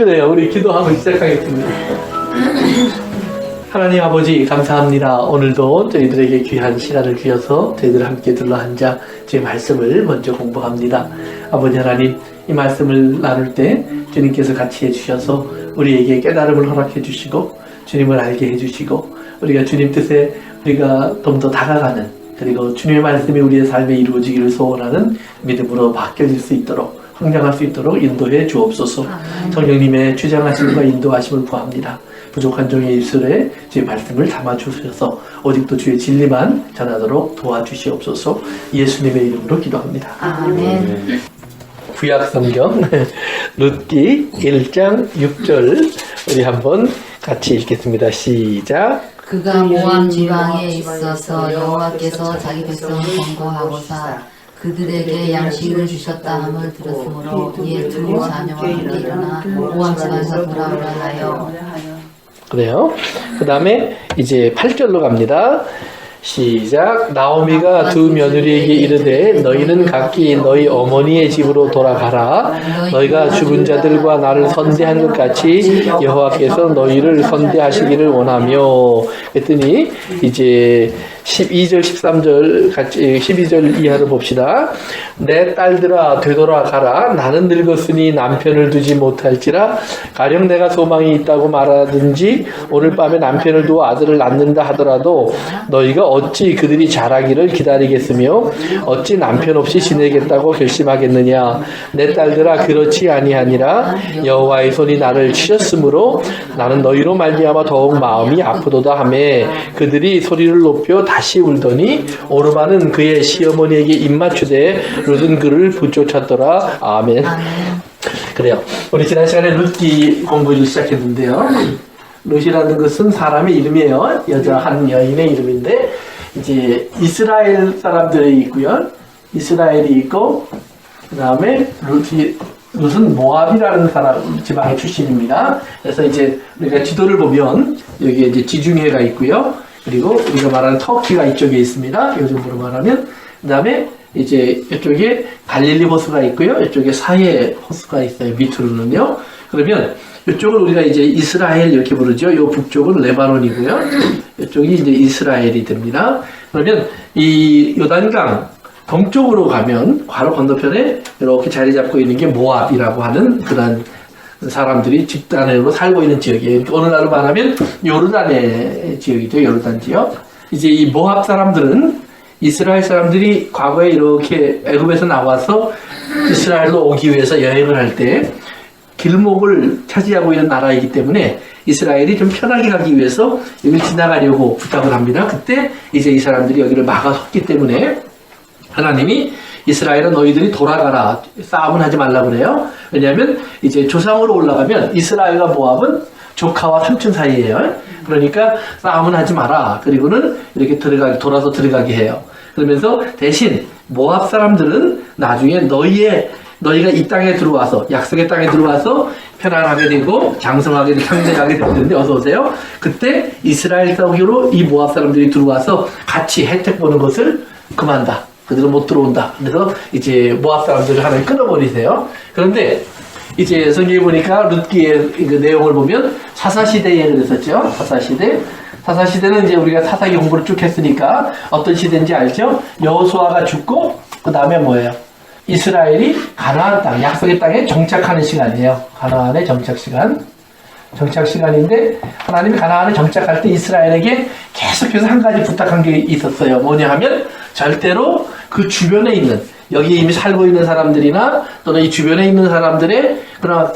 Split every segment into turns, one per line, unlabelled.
그래요. 우리 기도하고 시작하겠습니다. 하나님 아버지 감사합니다. 오늘도 저희들에게 귀한 시간을 주셔서 저희들 함께 둘러앉아 주의 말씀을 먼저 공부합니다. 아버지 하나님, 이 말씀을 나눌 때 주님께서 같이 해주셔서 우리에게 깨달음을 허락해 주시고 주님을 알게 해주시고 우리가 주님 뜻에 우리가 좀 더 다가가는, 그리고 주님의 말씀이 우리의 삶에 이루어지기를 소원하는 믿음으로 바뀌어질 수 있도록, 성장할 수 있도록 인도해 주옵소서. 성령님의 주장하심과 인도하심을 구합니다. 부족한 종의 입술에 주의 말씀을 담아주셔서 오직도 주의 진리만 전하도록 도와주시옵소서. 예수님의 이름으로 기도합니다.
아멘.
구약성경 룻기 1장 6절 우리 한번 같이 읽겠습니다. 시작.
그가 모압 지방에 있어서 여호와께서 자기 백성을 권고하고사 그들에게 양식을 주셨다 함을 들었으므로 이에 두 자녀와 함께 일어나 모압 지방에서 돌아오려 하여.
그래요. 그 다음에 이제 8절로 갑니다. 시작. 나오미가 두 며느리에게 이르되 너희는 각기 너희 어머니의 집으로 돌아가라. 너희가 죽은 자들과 나를 선대한 것 같이 여호와께서 너희를 선대하시기를 원하며. 그랬더니 이제 12절 13절 같이 12절 이하를 봅시다. 내 딸들아 되돌아가라. 나는 늙었으니 남편을 두지 못할지라. 가령 내가 소망이 있다고 말하든지 오늘 밤에 남편을 두어 아들을 낳는다 하더라도 너희가 어찌 그들이 자라기를 기다리겠으며 어찌 남편 없이 지내겠다고 결심하겠느냐. 내 딸들아 그렇지 아니하니라. 여호와의 손이 나를 치셨으므로 나는 너희로 말미암아 더욱 마음이 아프도다 하매 그들이 소리를 높여 다시 울더니 오르마는 그의 시어머니에게 입맞추되 룻은 그를 붙쫓았더라. 아멘. 그래요. 우리 지난 시간에 룻기 공부를 시작했는데요. 룻이라는 것은 사람의 이름이에요. 여자 한 여인의 이름인데 이제 이스라엘 사람들이 있고요. 이스라엘이 있고 그 다음에 룻은 모압이라는 사람 지방의 출신입니다. 그래서 이제 우리가 지도를 보면 여기에 이제 지중해가 있고요. 그리고 우리가 말하는 터키가 이쪽에 있습니다. 요즘으로 말하면. 그 다음에 이제 이쪽에 갈릴리 호수가 있고요. 이쪽에 사해 호수가 있어요. 밑으로는요. 그러면 이쪽을 우리가 이제 이스라엘 이렇게 부르죠. 이 북쪽은 레바논이고요. 이쪽이 이제 이스라엘이 됩니다. 그러면 이 요단강 동쪽으로 가면 바로 건너편에 이렇게 자리 잡고 있는 게 모압이라고 하는 그런 사람들이 집단으로 살고 있는 지역이에요. 오늘날로 말하면 요르단의 지역이죠. 요르단 지역. 이제 이 모압 사람들은 이스라엘 사람들이 과거에 이렇게 애굽에서 나와서 이스라엘로 오기 위해서 여행을 할 때 길목을 차지하고 있는 나라이기 때문에 이스라엘이 좀 편하게 가기 위해서 여기를 지나가려고 부탁을 합니다. 그때 이제 이 사람들이 여기를 막아섰기 때문에 하나님이 이스라엘은 너희들이 돌아가라. 싸움은 하지 말라 그래요. 왜냐하면 이제 조상으로 올라가면 이스라엘과 모압은 조카와 삼촌 사이예요. 그러니까 싸움은 하지 마라. 그리고는 이렇게 돌아서 들어가게 해요. 그러면서 대신 모압 사람들은 나중에 너희가 이 땅에 들어와서 약속의 땅에 들어와서 편안하게 되고 장성하게 상대하게 될 텐데 어서 오세요. 그때 이스라엘 사옥으로 이 모압 사람들이 들어와서 같이 혜택 보는 것을 금한다. 그들은 못 들어온다. 그래서 이제 모압 사람들을 하나님 끊어버리세요. 그런데 이제 성경에 보니까 룻기의 그 내용을 보면 사사시대에 그랬었죠. 사사시대는 이제 우리가 사사기 공부를 쭉 했으니까 어떤 시대인지 알죠? 여호수아가 죽고 그 다음에 뭐예요? 이스라엘이 가나안 땅, 약속의 땅에 정착하는 시간이에요. 가나안의 정착 시간인데 하나님이 가나안에 정착할 때 이스라엘에게 계속해서 한 가지 부탁한 게 있었어요. 뭐냐 하면 절대로 그 주변에 있는 여기 이미 살고 있는 사람들이나 또는 이 주변에 있는 사람들의 그런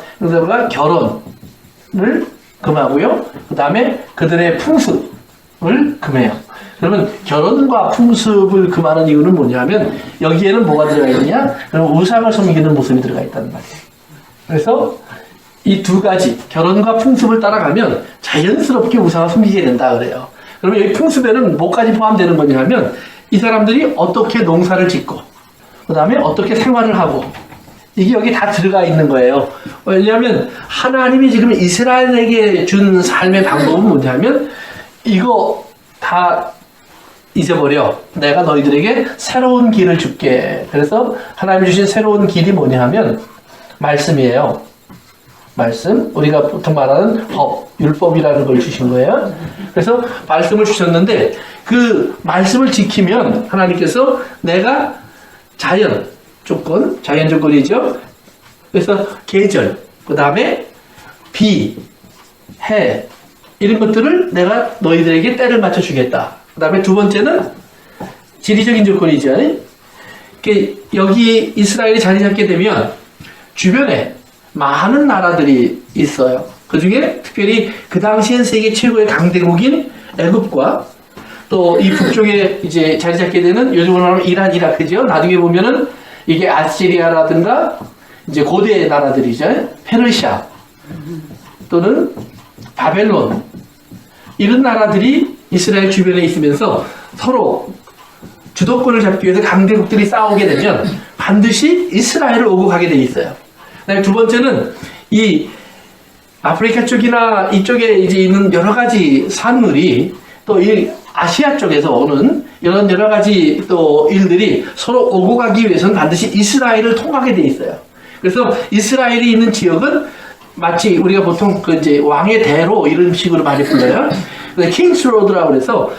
결혼을 금하고요. 그 다음에 그들의 풍습을 금해요. 그러면 결혼과 풍습을 금하는 이유는 뭐냐면 여기에는 뭐가 들어가 있느냐? 그럼 우상을 섬기는 모습이 들어가 있다는 말이에요. 그래서 이 두 가지 결혼과 풍습을 따라가면 자연스럽게 우상을 섬기게 된다 그래요. 그러면 여기 풍습에는 뭐까지 포함되는 거냐면 이 사람들이 어떻게 농사를 짓고 그 다음에 어떻게 생활을 하고 이게 여기 다 들어가 있는 거예요. 왜냐하면 하나님이 지금 이스라엘에게 준 삶의 방법은 뭐냐면 이거 다 잊어버려. 내가 너희들에게 새로운 길을 줄게. 그래서 하나님이 주신 새로운 길이 뭐냐 하면 말씀이에요. 말씀, 우리가 보통 말하는 법, 율법이라는 걸 주신 거예요. 그래서 말씀을 주셨는데 그 말씀을 지키면 하나님께서 내가 자연 조건이죠. 그래서 계절, 그 다음에 비, 해 이런 것들을 내가 너희들에게 때를 맞춰 주겠다. 그 다음에 두 번째는 지리적인 조건이죠. 여기 이스라엘이 자리 잡게 되면 주변에 많은 나라들이 있어요. 그 중에 특별히 그 당시엔 세계 최고의 강대국인 애굽과 또 이 북쪽에 이제 자리 잡게 되는 요즘으로 말하면 이란, 이라크죠. 나중에 보면은 이게 아시리아라든가 이제 고대 나라들이죠. 페르시아 또는 바벨론 이런 나라들이 이스라엘 주변에 있으면서 서로 주도권을 잡기 위해서 강대국들이 싸우게 되면 반드시 이스라엘을 오고 가게 돼 있어요. 그다음에 두 번째는 이 아프리카 쪽이나 이쪽에 이제 있는 여러 가지 산물이 또 이 아시아 쪽에서 오는 이런 여러 가지 또 일들이 서로 오고 가기 위해서는 반드시 이스라엘을 통하게 돼 있어요. 그래서 이스라엘이 있는 지역은 마치 우리가 보통 그 이제 왕의 대로 이런 식으로 많이 불러요. 킹스 로드라고 그래서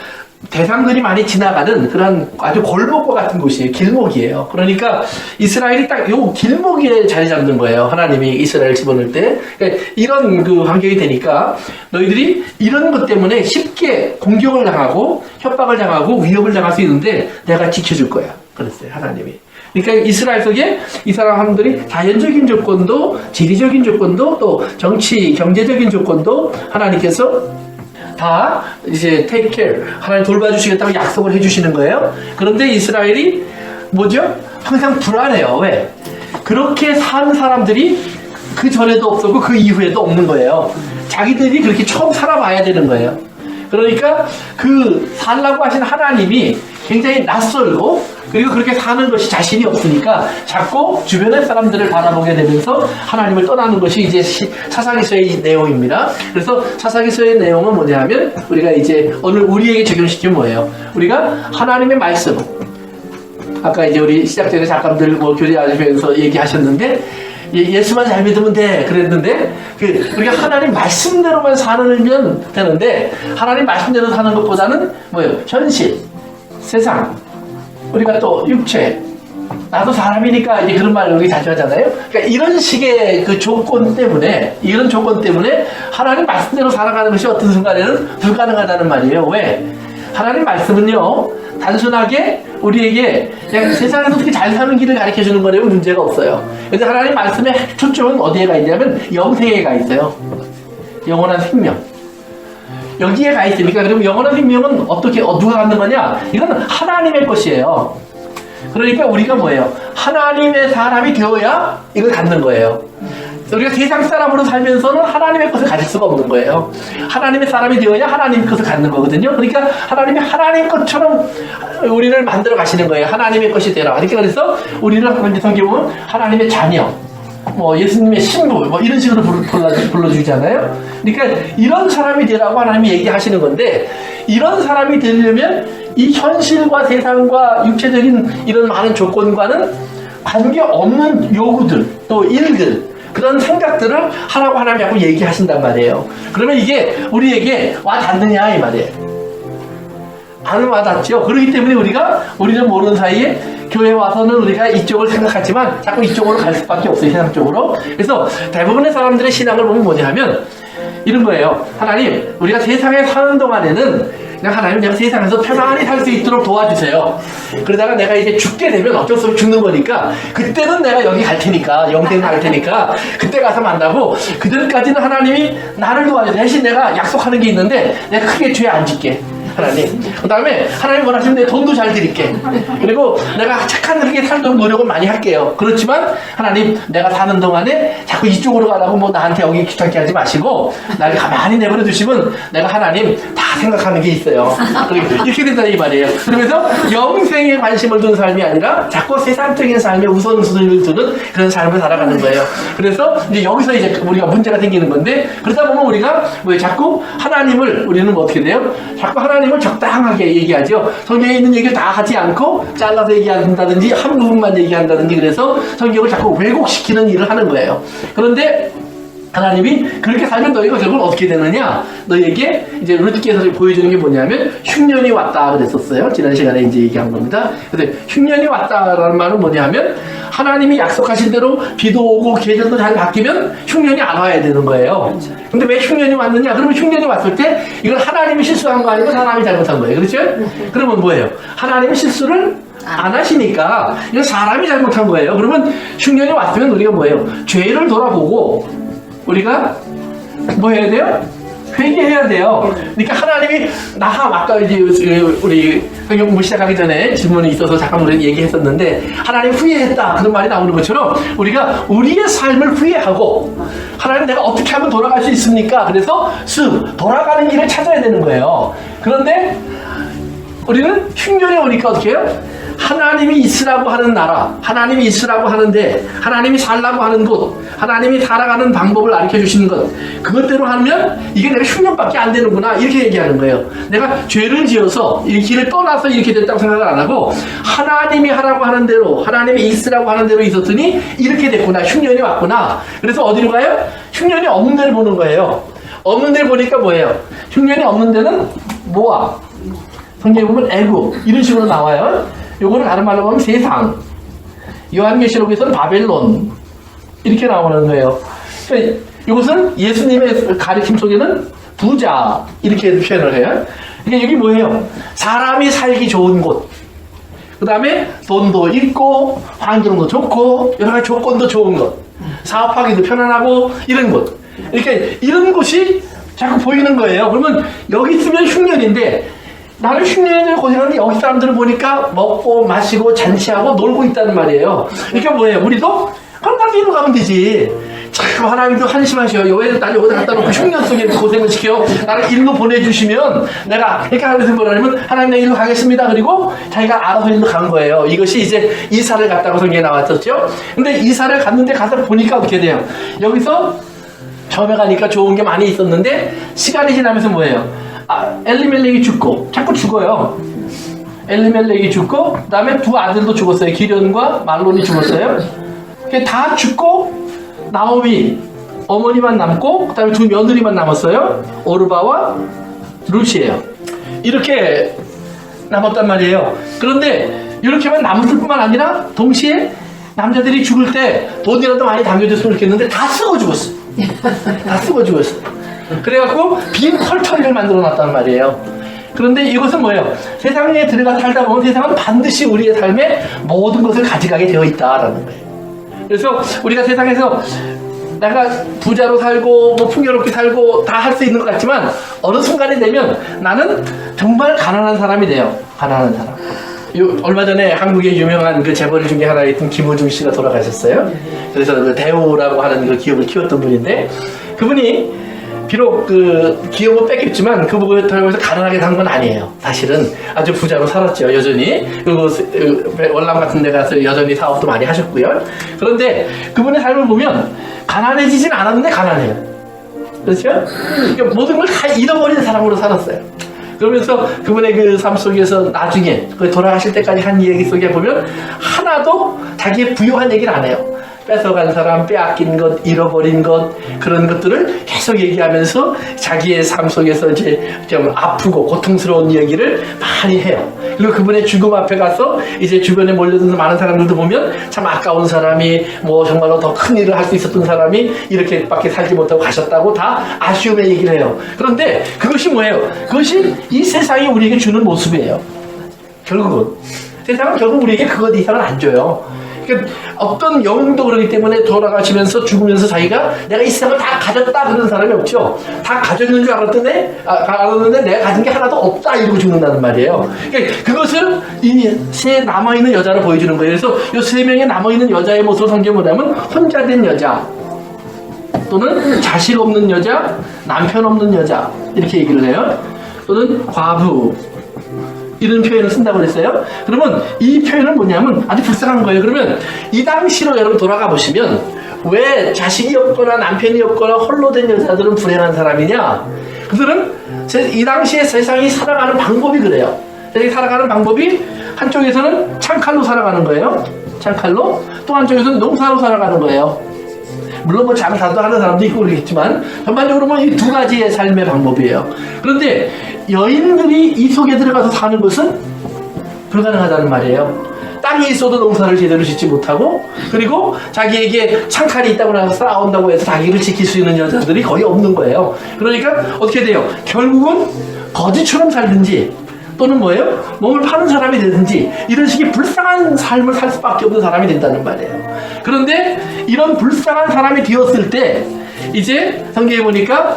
대상들이 많이 지나가는 그런 아주 골목과 같은 곳이에요. 길목이에요. 그러니까 이스라엘이 딱 요 길목에 자리 잡는 거예요. 하나님이 이스라엘 집어넣을 때. 그러니까 이런 그 환경이 되니까 너희들이 이런 것 때문에 쉽게 공격을 당하고 협박을 당하고 위협을 당할 수 있는데 내가 지켜줄 거야. 그랬어요. 하나님이. 그러니까 이스라엘 속에 이 사람들이 자연적인 조건도 지리적인 조건도 또 정치 경제적인 조건도 하나님께서 다 이제 take care 하나님 돌봐주시겠다고 약속을 해주시는 거예요. 그런데 이스라엘이 뭐죠? 항상 불안해요. 왜? 그렇게 산 사람들이 그 전에도 없었고 그 이후에도 없는 거예요. 자기들이 그렇게 처음 살아봐야 되는 거예요. 그러니까 그 살라고 하신 하나님이 굉장히 낯설고 그리고 그렇게 사는 것이 자신이 없으니까 자꾸 주변의 사람들을 바라보게 되면서 하나님을 떠나는 것이 이제 사사기서의 내용입니다. 그래서 사사기서의 내용은 뭐냐 하면 우리가 이제 오늘 우리에게 적용시키면 뭐예요? 우리가 하나님의 말씀 아까 이제 우리 시작 전에 잠깐들 뭐 교제하시면서 얘기하셨는데 예수만 잘 믿으면 돼 그랬는데 우리가 하나님 말씀대로만 사는 되는데 하나님 말씀대로 사는 것보다는 뭐예요? 현실, 세상 우리가 또 육체 나도 사람이니까 이제 그런 말을 우리 자주 하잖아요. 그러니까 이런 식의 그 조건 때문에 이런 조건 때문에 하나님 말씀대로 살아가는 것이 어떤 순간에는 불가능하다는 말이에요. 왜? 하나님 말씀은요 단순하게 우리에게 그냥 세상에서 어떻게 잘 사는 길을 가르쳐 주는 거라면 문제가 없어요. 근데 하나님 말씀의 초점은 어디에 가 있냐면 영생에 가 있어요. 영원한 생명. 여기에 가 있으니까 그럼 영원한 생명은 어떻게 누가 갖는 거냐? 이건 하나님의 것이에요. 그러니까 우리가 뭐예요? 하나님의 사람이 되어야 이걸 갖는 거예요. 우리가 세상 사람으로 살면서는 하나님의 것을 가질 수가 없는 거예요. 하나님의 사람이 되어야 하나님의 것을 갖는 거거든요. 그러니까 하나님이 하나님 것처럼 우리를 만들어 가시는 거예요. 하나님의 것이 되라. 그러니까 그래서 우리를 성경에 보면 하나님의 자녀, 뭐 예수님의 신부, 뭐 이런 식으로 불러주잖아요. 그러니까 이런 사람이 되라고 하나님이 얘기하시는 건데 이런 사람이 되려면 이 현실과 세상과 육체적인 이런 많은 조건과는 관계없는 요구들, 또 일들 그런 생각들을 하라고 하나님이 자꾸 얘기하신단 말이에요. 그러면 이게 우리에게 와닿느냐 이 말이에요. 안 와닿죠. 그렇기 때문에 우리는 모르는 사이에 교회 와서는 우리가 이쪽을 생각하지만 자꾸 이쪽으로 갈 수밖에 없어요. 세상 쪽으로. 그래서 대부분의 사람들의 신앙을 보면 뭐냐 하면 이런 거예요. 하나님 우리가 세상에 사는 동안에는 그냥 하나님 내가 세상에서 편안히 살 수 있도록 도와주세요. 그러다가 내가 이제 죽게 되면 어쩔 수 없이 죽는 거니까 그때는 내가 여기 갈 테니까 영생 갈 테니까 그때 가서 만나고 그전까지는 하나님이 나를 도와줘. 대신 내가 약속하는 게 있는데 내가 크게 죄 안 짓게. 하나님. 그 다음에 하나님 원하시면 내 돈도 잘 드릴게. 그리고 내가 착한 그렇게 살도록 노력을 많이 할게요. 그렇지만 하나님 내가 사는 동안에 자꾸 이쪽으로 가라고 뭐 나한테 여기 귀찮게 하지 마시고 나를 가만히 내버려 두시면 내가 하나님 다 생각하는 게 있어요. 이렇게 된다는 이 말이에요. 그러면서 영생에 관심을 두는 삶이 아니라 자꾸 세상적인 삶에 우선순위를 두는 그런 삶을 살아가는 거예요. 그래서 이제 여기서 이제 우리가 문제가 생기는 건데 그러다 보면 우리가 뭐 자꾸 하나님을 우리는 뭐 어떻게 돼요? 자꾸 하나님을 적당하게 얘기하죠. 성경에 있는 얘기를 다 하지 않고 잘라서 얘기한다든지 한 부분만 얘기한다든지 그래서 성경을 자꾸 왜곡시키는 일을 하는 거예요. 그런데 하나님이 그렇게 살면 너희가 결국 어떻게 되느냐? 너희에게 이제 룻기에서 보여주는 게 뭐냐면 흉년이 왔다 그랬었어요. 지난 시간에 이제 얘기한 겁니다. 근데 흉년이 왔다라는 말은 뭐냐면 하나님이 약속하신 대로 비도 오고 계절도 잘 바뀌면 흉년이 안 와야 되는 거예요. 근데 왜 흉년이 왔느냐? 그러면 흉년이 왔을 때 이건 하나님이 실수한 거 아니고 사람이 잘못한 거예요. 그렇죠? 그러면 뭐예요? 하나님이 실수를 안 하시니까 이건 사람이 잘못한 거예요. 그러면 흉년이 왔으면 우리가 뭐예요? 죄를 돌아보고 우리가 뭐 해야 돼요? 회개해야 돼요. 그러니까 하나님이 아까 이제 우리 성경 공부 시작하기 전에 질문이 있어서 잠깐 우리 얘기했었는데 하나님 후회했다 그런 말이 나오는 것처럼 우리가 우리의 삶을 후회하고 하나님 내가 어떻게 하면 돌아갈 수 있습니까? 그래서 돌아가는 길을 찾아야 되는 거예요. 그런데 우리는 흉년이 오니까 어떻게 해요? 하나님이 있으라고 하는 나라, 하나님이 있으라고 하는데, 하나님이 살라고 하는 곳, 하나님이 살아가는 방법을 가르쳐 주시는 것, 그것대로 하면 이게 내가 흉년밖에 안 되는구나 이렇게 얘기하는 거예요. 내가 죄를 지어서 이 길을 떠나서 이렇게 됐다고 생각을 안 하고 하나님이 하라고 하는 대로, 하나님이 있으라고 하는 대로 있었더니 이렇게 됐구나, 흉년이 왔구나. 그래서 어디로 가요? 흉년이 없는 데를 보는 거예요. 없는 데를 보니까 뭐예요? 흉년이 없는 데는 모압, 성경에 보면 애굽 이런 식으로 나와요. 요거는 다른 말로 보면 세상, 요한계시록에서는 바벨론 이렇게 나오는 거예요. 그러니까 이것은 예수님의 가르침 속에는 부자 이렇게 표현을 해요. 그러니까 여기 뭐예요? 사람이 살기 좋은 곳, 그 다음에 돈도 있고 환경도 좋고 여러 가지 조건도 좋은 곳, 사업하기도 편안하고 이런 곳. 그러니까 이런 곳이 자꾸 보이는 거예요. 그러면 여기 있으면 흉년인데 나는 흉년을 고생하는데 여기 사람들을 보니까 먹고 마시고 잔치하고 놀고 있다는 말이에요. 그러니까 뭐예요? 우리도 그럼 나도 이리로 가면 되지. 참 하나님도 한심하셔요. 여기를 날 여기다 갖다 놓고 흉년 속에 고생을 시켜 나를 일로 보내주시면 내가 그러니까 하면서 뭐라냐면 하나님 내 일로 가겠습니다. 그리고 자기가 알아서 일로 간 거예요. 이것이 이제 이사를 갔다고 성경에 나왔었죠. 근데 이사를 갔는데 가서 보니까 어떻게 돼요? 여기서 처음에 가니까 좋은 게 많이 있었는데 시간이 지나면서 뭐예요? 엘리멜렉이 죽고 자꾸 죽어요. 엘리멜렉이 죽고 그 다음에 두 아들도 죽었어요. 기련과 말론이 죽었어요. 다 죽고 나오미 어머니만 남고 그 다음에 두 며느리만 남았어요. 오르바와 룻이에요. 이렇게 남았단 말이에요. 그런데 이렇게만 남았을 뿐만 아니라 동시에 남자들이 죽을 때 돈이라도 많이 담겨줬으면 좋겠는데 다 쓰고 죽었어. 다 쓰고 죽었어. 그래갖고 빈 털터리를 만들어 놨단 말이에요. 그런데 이것은 뭐예요? 세상에 들어가 살다 보면 세상은 반드시 우리의 삶에 모든 것을 가져가게 되어 있다라는 거예요. 그래서 우리가 세상에서 내가 부자로 살고 뭐 풍요롭게 살고 다 할 수 있는 것 같지만 어느 순간이 되면 나는 정말 가난한 사람이 돼요. 가난한 사람. 얼마 전에 한국의 유명한 그 재벌 중에 하나였던 김호중 씨가 돌아가셨어요. 그래서 그 대우라고 하는 그 기업을 키웠던 분인데 그분이 비록 그 기업은 뺏겼지만 그분을 통해서 가난하게 산 건 아니에요. 사실은 아주 부자로 살았죠. 여전히. 그리고 월남 같은 데 가서 여전히 사업도 많이 하셨고요. 그런데 그분의 삶을 보면 가난해지진 않았는데 가난해요. 그렇죠? 그러니까 모든 걸 다 잃어버린 사람으로 살았어요. 그러면서 그분의 그 삶 속에서 나중에 돌아가실 때까지 한 얘기 속에 보면 하나도 자기의 부유한 얘기를 안 해요. 뺏어간 사람, 빼앗긴 것, 잃어버린 것 그런 것들을 계속 얘기하면서 자기의 삶 속에서 이제 좀 아프고 고통스러운 얘기를 많이 해요. 그리고 그분의 죽음 앞에 가서 이제 주변에 몰려드는 많은 사람들도 보면 참 아까운 사람이 뭐 정말로 더 큰 일을 할 수 있었던 사람이 이렇게밖에 살지 못하고 가셨다고 다 아쉬움의 얘기를 해요. 그런데 그것이 뭐예요? 그것이 이 세상이 우리에게 주는 모습이에요. 결국은 세상은 결국 우리에게 그것 이상은 안 줘요. 그러니까 어떤 영웅도 그러기 때문에 돌아가시면서 죽으면서 자기가 내가 이 세상을 다 가졌다 그러는 사람이 없죠. 다 가졌는 줄 알았는데 내가 가진 게 하나도 없다 이러고 죽는다는 말이에요. 그러니까 그것을 이 세 남아있는 여자를 보여주는 거예요. 그래서 이 세 명의 남아있는 여자의 모습을 성경에 뭐냐면 혼자 된 여자 또는 자식 없는 여자, 남편 없는 여자 이렇게 얘기를 해요. 또는 과부 이런 표현을 쓴다고 그랬어요. 그러면 이 표현은 뭐냐면 아주 불쌍한 거예요. 그러면 이 당시로 여러분 돌아가 보시면 왜 자식이 없거나 남편이 없거나 홀로 된 여자들은 불행한 사람이냐? 그들은 이 당시에 세상이 살아가는 방법이 그래요. 세상이 살아가는 방법이 한쪽에서는 창칼로 살아가는 거예요. 창칼로. 또 한쪽에서는 농사로 살아가는 거예요. 물론 뭐 장사도 하는 사람도 있고 그러겠지만 전반적으로 뭐 이 두 가지의 삶의 방법이에요. 그런데 여인들이 이 속에 들어가서 사는 것은 불가능하다는 말이에요. 땅이 있어도 농사를 제대로 짓지 못하고, 그리고 자기에게 창칼이 있다고 해서 싸운다고 해서 자기를 지킬 수 있는 여자들이 거의 없는 거예요. 그러니까 어떻게 돼요? 결국은 거지처럼 살든지 또는 뭐예요? 몸을 파는 사람이 되든지 이런 식의 불쌍한 삶을 살 수밖에 없는 사람이 된다는 말이에요. 그런데 이런 불쌍한 사람이 되었을 때 이제 성경에 보니까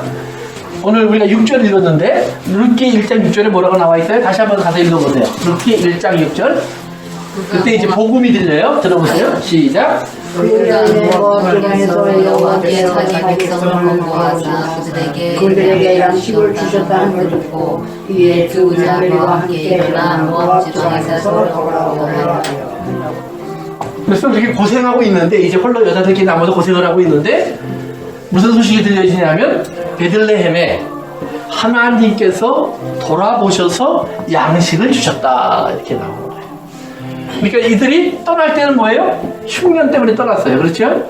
오늘 우리가 6절 읽었는데 룻기 1장 6절에 뭐라고 나와 있어요? 다시 한번 가서 읽어보세요. 룻기 1장 6절. 그때 이제 복음이 들려요. 들어보세요. 시작.
그들에게 여호와께 자기 백성을 권고하사 그들에게 양식을 주셨다 함을 듣고 이에 두 자매와 함께 일어나 모압 지방에서 돌아오더라.
그래서 이렇게 고생하고 있는데 이제 홀로 여자들끼리 남아서 고생을 하고 있는데 무슨 소식이 들려지냐면 베들레헴에 하나님께서 돌아보셔서 양식을 주셨다 이렇게 나오는 거예요. 그러니까 이들이 떠날 때는 뭐예요? 흉년 때문에 떠났어요. 그렇죠?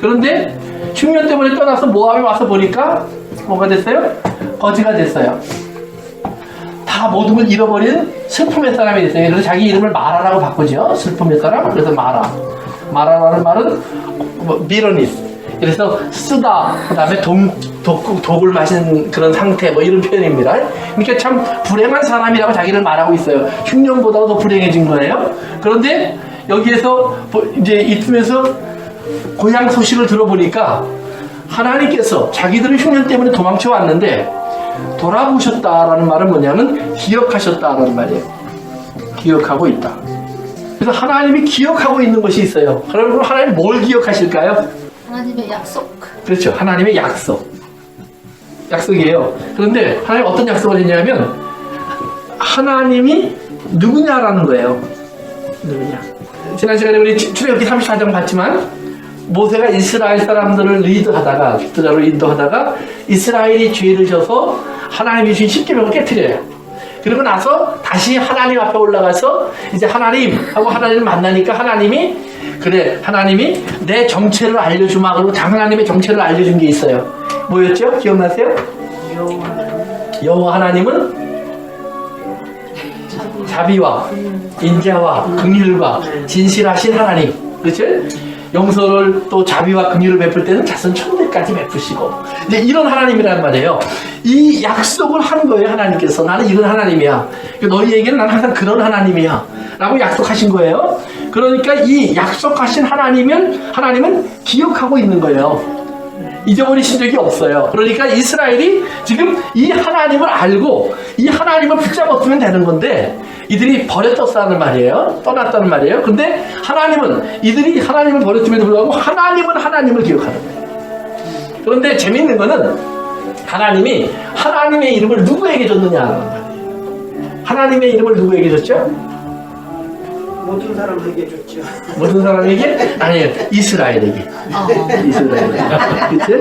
그런데 흉년 때문에 떠나서 모압에 와서 보니까 뭐가 됐어요? 거지가 됐어요. 다 모든 걸 잃어버린 슬픔의 사람이 됐어요. 그래서 자기 이름을 마라라고 바꾸죠. 슬픔의 사람. 그래서 마라. 마라라는 말은 비러니스. 그래서 쓰다, 그 다음에 독을 마시는 그런 상태, 뭐 이런 표현입니다. 그러니까 참 불행한 사람이라고 자기를 말하고 있어요. 흉년보다도 더 불행해진 거예요. 그런데 여기에서 이제 이쯤에서 고향 소식을 들어보니까 하나님께서 자기들을 흉년 때문에 도망쳐 왔는데 돌아보셨다라는 말은 뭐냐면 기억하셨다라는 말이에요. 기억하고 있다. 그래서 하나님이 기억하고 있는 것이 있어요. 그럼 하나님 뭘 기억하실까요?
하나님의 약속.
그렇죠. 하나님의 약속. 약속이에요. 그런데 하나님 어떤 약속을 했냐면 하나님이 누구냐라는 거예요. 누구냐. 지난 시간에 우리 출애굽기 34장 봤지만 모세가 이스라엘 사람들을 리드하다가 기도자로 인도하다가 이스라엘이 죄를 져서 하나님이 주신 10계명을 깨트려요. 그리고 나서 다시 하나님 앞에 올라가서 이제 하나님하고 하나님을 만나니까 하나님이 그래 하나님이 내 정체를 알려주마 그러고 하나님의 정체를 알려준 게 있어요. 뭐였죠? 기억나세요? 여호와 하나님은 자비와 인자와 긍휼과 진실하신 하나님. 그렇죠? 용서를 또 자비와 긍휼을 베풀 때는 자손 천대까지 베푸시고 이제 이런 하나님이란 말이에요. 이 약속을 한 거예요. 하나님께서 나는 이런 하나님이야. 너희에게는 나는 항상 그런 하나님이야 라고 약속하신 거예요. 그러니까 이 약속하신 하나님은 기억하고 있는 거예요. 잊어버리신 적이 없어요. 그러니까 이스라엘이 지금 이 하나님을 알고 이 하나님을 붙잡았으면 되는 건데 이들이 버렸었다는 말이에요. 떠났다는 말이에요. 근데 하나님은 이들이 하나님을 버렸음에도 불구하고 하나님은 하나님을 기억하는 거예요. 그런데 재밌는 거는 하나님이 하나님의 이름을 누구에게 줬느냐는 말이에요. 하나님의 이름을 누구에게 줬죠?
모든 사람에게 줬죠.
모든 사람에게? 아니에요. 이스라엘에게. 이스라엘에게. 그치?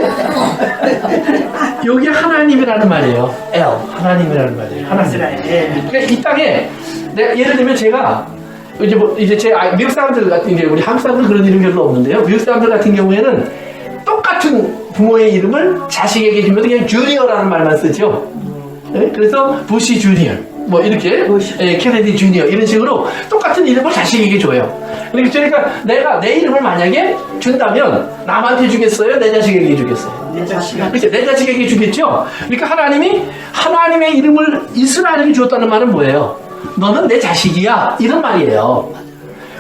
여기 하나님이라는 말이에요. 엘. 하나님이라는 말이에요. 하나님. 그러니까 이 땅에, 예를 들면 제가, 이제 제 미국 사람들 같은 경우, 우리 한국 사람들 그런 이름 별로 없는데요. 미국 사람들 같은 경우에는 똑같은 부모의 이름을 자식에게 주면 그냥 주니어라는 말만 쓰죠. 네? 그래서 부시 주니어. 뭐 이렇게 케네디 주니어 이런 식으로 똑같은 이름을 자식에게 줘요. 그러니까 내가 내 이름을 만약에 준다면 남한테 주겠어요? 내 자식에게 주겠어요?
내 자식.
그렇죠? 내 자식에게 주겠죠? 그러니까 하나님이 하나님의 이름을 이스라엘에게 주었다는 말은 뭐예요? 너는 내 자식이야 이런 말이에요.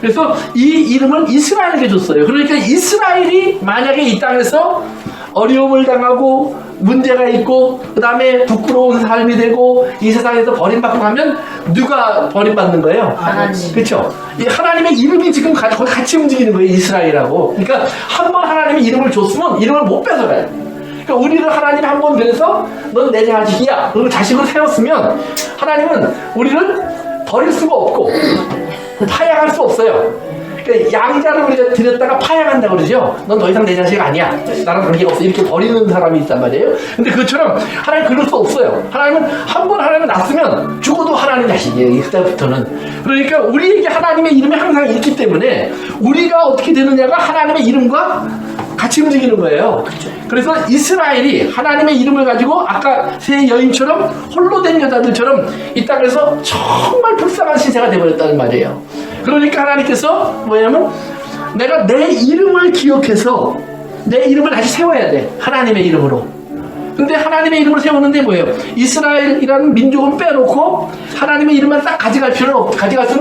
그래서 이 이름을 이스라엘에게 줬어요. 그러니까 이스라엘이 만약에 이 땅에서 어려움을 당하고 문제가 있고 그 다음에 부끄러운 삶이 되고 이 세상에서 버림받고 가면 누가 버림받는 거예요?
하나님.
그렇죠? 이 하나님의 이름이 지금 거의 같이 움직이는 거예요. 이스라엘하고. 그러니까 한 번 하나님이 이름을 줬으면 이름을 못 뺏어가요. 그러니까 우리를 하나님이 한 번 그래서 넌 내 자식이야 그리고 자식을 세웠으면 하나님은 우리를 버릴 수가 없고 파양할 수 없어요. 그러니까 양자를 우리가 들였다가 파양한다고 그러죠. 넌 더 이상 내 자식 아니야. 나랑 관계가 없어. 이렇게 버리는 사람이 있단 말이에요. 근데 그것처럼 하나님 그럴 수 없어요. 하나님은 한 번 하나님을 낳았으면 죽어도 하나님 자식이에요. 그때부터는. 그러니까 우리에게 하나님의 이름이 항상 있기 때문에 우리가 어떻게 되느냐가 하나님의 이름과 같이 움직이는 거예요. 그래서 이스라엘이 하나님의 이름을 가지고 아까 세 여인처럼 홀로 된 여자들처럼 이 땅에서 정말 불쌍한 신세가 되어버렸다는 말이에요. 그러니까 하나님께서 뭐냐면 내가 내 이름을 기억해서 내 이름을 다시 세워야 돼. 하나님의 이름으로. 근데 하나님의 이름을 세우는데 뭐예요? 이스라엘이라는 민족은 빼놓고 하나님의 이름만 딱 가져갈 수는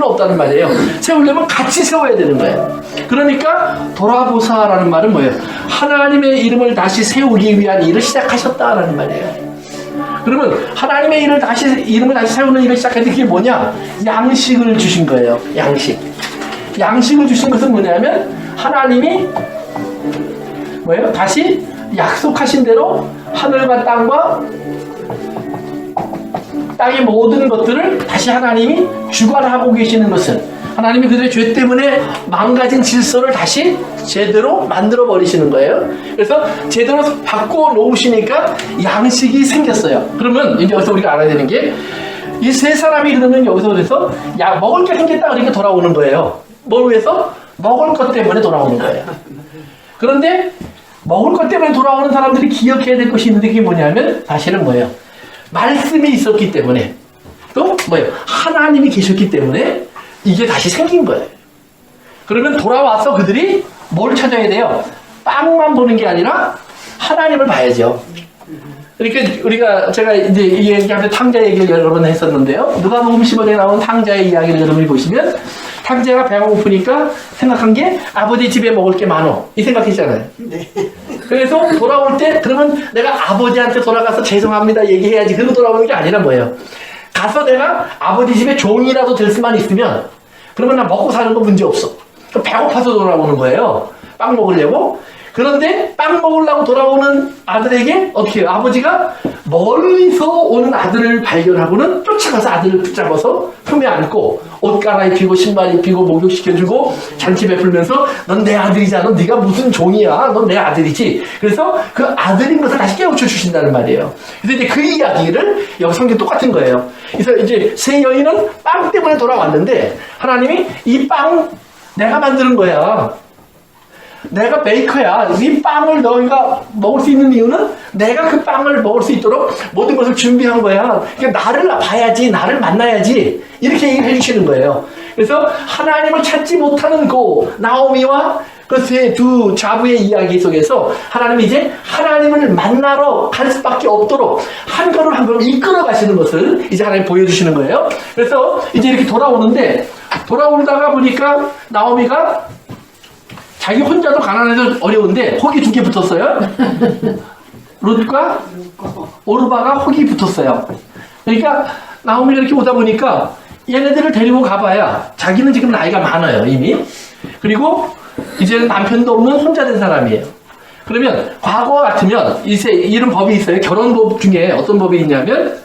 없다는 말이에요. 세우려면 같이 세워야 되는 거예요. 그러니까 돌아보사라는 말은 뭐예요? 하나님의 이름을 다시 세우기 위한 일을 시작하셨다라는 말이에요. 그러면 하나님의 이름을 다시 세우는 일을 시작했는데 그게 뭐냐? 양식을 주신 거예요. 양식을 주신 것은 뭐냐면 하나님이 뭐예요? 다시 약속하신 대로 하늘과 땅과 땅의 모든 것들을 다시 하나님이 주관하고 계시는 것은 하나님이 그들의 죄 때문에 망가진 질서를 다시 제대로 만들어 버리시는 거예요. 그래서 제대로 바꿔 놓으시니까 양식이 생겼어요. 그러면 이제 여기서 우리가 알아야 되는 게 이 세 사람이 이러면 여기서 그래서 먹을 게 생겼다 그러니까 돌아오는 거예요. 뭘 위해서? 먹을 것 때문에 돌아오는 거예요. 그런데 먹을 것 때문에 돌아오는 사람들이 기억해야 될 것이 있는데 그게 뭐냐면 사실은 뭐예요? 말씀이 있었기 때문에 또 뭐예요? 하나님이 계셨기 때문에 이게 다시 생긴 거예요. 그러면 돌아와서 그들이 뭘 찾아야 돼요? 빵만 보는 게 아니라 하나님을 봐야죠. 그러니까 제가 이제 이 얘기하면서 탕자 얘기를 여러 번 했었는데요. 누가복음 15장에 나온 탕자의 이야기를 여러분이 보시면 탕자가 배가 고프니까 생각한 게 아버지 집에 먹을 게 많어 이 생각했잖아요.
네.
그래서 돌아올 때 그러면 내가 아버지한테 돌아가서 죄송합니다 얘기해야지. 그러고 돌아오는 게 아니라 뭐예요? 가서 내가 아버지 집에 종이라도 될 수만 있으면 그러면 나 먹고 사는 거 문제 없어. 배고파서 돌아오는 거예요. 빵 먹으려고. 그런데 빵 먹으려고 돌아오는 아들에게 어떻게 해요? 아버지가 멀리서 오는 아들을 발견하고는 쫓아가서 아들을 붙잡아서 품에 안고 옷 갈아입히고 신발 입히고 목욕시켜주고 잔치 베풀면서 넌 내 아들이잖아. 네가 무슨 종이야. 넌 내 아들이지. 그래서 그 아들인 것을 다시 깨우쳐 주신다는 말이에요. 그래서 이제 그 이야기를 여기 성경 똑같은 거예요. 그래서 이제 세 여인은 빵 때문에 돌아왔는데 하나님이 이 빵 내가 만드는 거야. 내가 베이커야. 이 빵을 너희가 먹을 수 있는 이유는 내가 그 빵을 먹을 수 있도록 모든 것을 준비한 거야. 그러니까 나를 봐야지, 나를 만나야지. 이렇게 얘기를 해주시는 거예요. 그래서 하나님을 찾지 못하는 그 나오미와 그 두 자부의 이야기 속에서 하나님이 이제 하나님을 만나러 갈 수밖에 없도록 한 걸음 한 걸음 이끌어 가시는 것을 이제 하나님 보여주시는 거예요. 그래서 이제 이렇게 돌아오는데 돌아오다가 보니까 나오미가 자기 혼자도 가난해서 어려운데 혹이 두 개 붙었어요. 룻과 오르바가 혹이 붙었어요. 그러니까 나오미가 이렇게 오다 보니까 얘네들을 데리고 가봐야 자기는 지금 나이가 많아요 이미. 그리고 이제는 남편도 없는 혼자 된 사람이에요. 그러면 과거 같으면 이런 법이 있어요. 결혼법 중에 어떤 법이 있냐면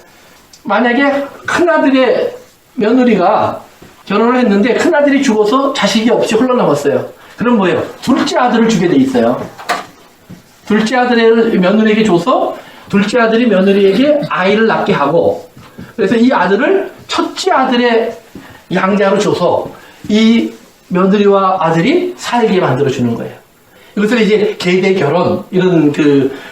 만약에 큰아들의 며느리가 결혼을 했는데 큰아들이 죽어서 자식이 없이 홀로 남았어요. 그럼 뭐예요? 둘째 아들을 주게 돼 있어요. 둘째 아들을 며느리에게 줘서 둘째 아들이 며느리에게 아이를 낳게 하고 그래서 이 아들을 첫째 아들의 양자로 줘서 이 며느리와 아들이 살게 만들어주는 거예요. 이것을 이제 계대 결혼 이런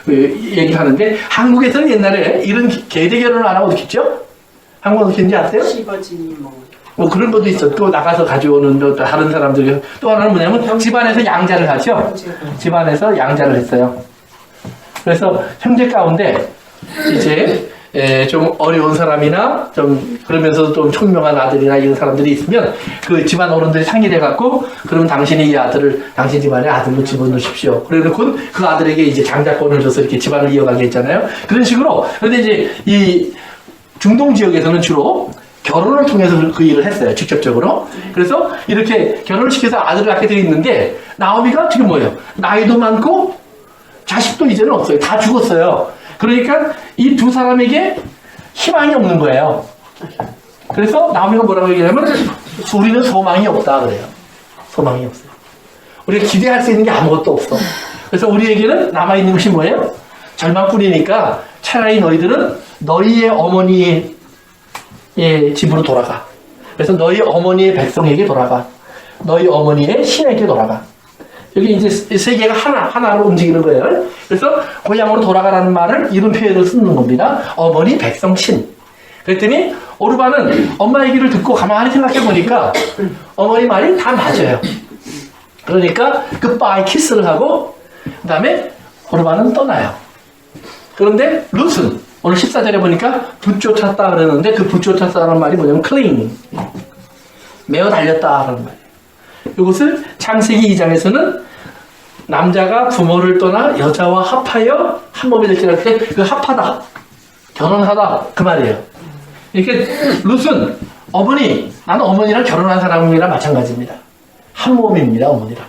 얘기를 하는데 한국에서는 옛날에 이런 계대 결혼을 안 하고 어떻게 했죠? 한국은 어떻게 했는지 아세요?
시버지니
뭐 그런 것도 있었고 나가서 가져오는 또 다른 사람들이 또 하나는 뭐냐면 집안에서 양자를 하죠. 집안에서 양자를 했어요. 그래서 형제 가운데 이제 좀 어려운 사람이나 좀 그러면서도 좀 총명한 아들이나 이런 사람들이 있으면 그 집안 어른들이 상의를 해갖고 그러면 당신이 이 아들을 당신 집안에 아들로 집어넣으십시오. 그래놓고 그 아들에게 이제 장자권을 줘서 이렇게 집안을 이어가게 했잖아요. 그런 식으로. 그런데 이제 이 중동 지역에서는 주로 결혼을 통해서 그 일을 했어요. 직접적으로. 그래서 이렇게 결혼을 시켜서 아들을 낳게 되어 있는데 나오미가 지금 뭐예요? 나이도 많고 자식도 이제는 없어요. 다 죽었어요. 그러니까 이 두 사람에게 희망이 없는 거예요. 그래서 나오미가 뭐라고 얘기하면 우리는 소망이 없다 그래요. 소망이 없어요. 우리가 기대할 수 있는 게 아무것도 없어. 그래서 우리에게는 남아있는 것이 뭐예요? 절망뿐이니까 차라리 너희들은 너희의 어머니의 집으로 돌아가. 그래서 너희 어머니의 백성에게 돌아가. 너희 어머니의 신에게 돌아가. 여기 이제 세 개가 하나로 움직이는 거예요. 그래서 고향으로 돌아가라는 말을 이런 표현을 쓰는 겁니다. 어머니 백성신. 그랬더니 오르반은 엄마 얘기를 듣고 가만히 생각해 보니까 어머니 말이 다 맞아요. 그러니까 굿바이 키스를 하고 그 다음에 오르반은 떠나요. 그런데 룻은 오늘 14절에 보니까 붙쫓았다 그러는데 그 붙쫓았다는 말이 뭐냐면 cling, 메어 달렸다라는 말이에요. 이것을 창세기 2장에서는 남자가 부모를 떠나 여자와 합하여 한 몸이 될지라 할 때 그 합하다, 결혼하다 그 말이에요. 이렇게 룻은 어머니, 나는 어머니랑 결혼한 사람이랑 마찬가지입니다. 한 몸입니다, 어머니랑.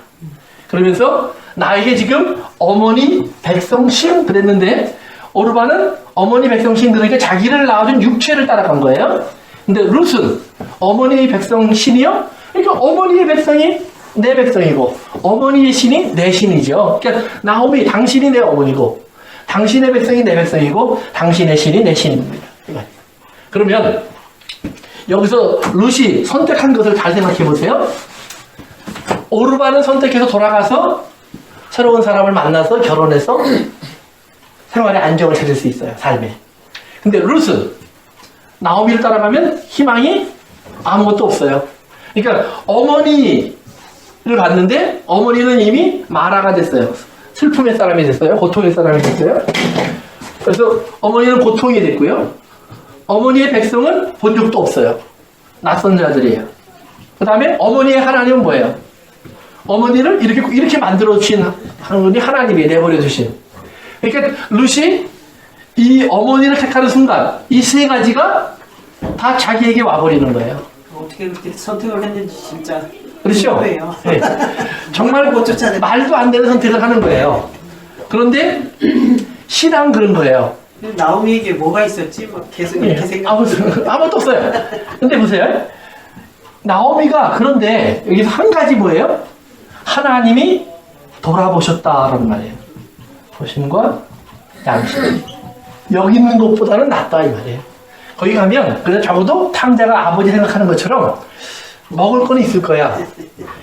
그러면서 나에게 지금 어머니 백성신 그랬는데 오르반은 어머니 백성신 그러니까 자기를 낳아준 육체를 따라간 거예요. 근데 룻은 어머니 백성신이요? 그러니까 어머니의 백성이 내 백성이고 어머니의 신이 내 신이죠. 그러니까 나오미 당신이 내 어머니고 당신의 백성이 내 백성이고 당신의 신이 내 신입니다. 그러면 여기서 룻이 선택한 것을 잘 생각해 보세요. 오르반은 선택해서 돌아가서 새로운 사람을 만나서 결혼해서 생활의 안정을 찾을 수 있어요. 삶에. 근데 룻은 나오미를 따라가면 희망이 아무것도 없어요. 그러니까 어머니를 봤는데 어머니는 이미 마라가 됐어요. 슬픔의 사람이 됐어요. 고통의 사람이 됐어요. 그래서 어머니는 고통이 됐고요. 어머니의 백성은 본 적도 없어요. 낯선 자들이에요. 그 다음에 어머니의 하나님은 뭐예요? 어머니를 이렇게 만들어주신 분이 하나님이 내버려주신. 그러니까 룻이 이 어머니를 택하는 순간 이 세 가지가 다 자기에게 와버리는 거예요.
어떻게 그렇게 선택을 했는지 진짜
그렇죠?
궁금해요.
네. 정말
못 쫓아내.
말도 안 되는 선택을 하는 거예요. 그런데 신앙 그런 거예요.
나오미에게 뭐가 있었지? 막 계속 이렇게 생각하고
아무것도 없어요. 근데 보세요. 나오미가 그런데 여기서 한 가지 뭐예요? 하나님이 돌아보셨다라는 말이에요. 보심과 양심. 여기 있는 것보다는 낫다 이 말이에요. 거기 가면 그래도 적어도 탕자가 아버지 생각하는 것처럼 먹을 건 있을 거야.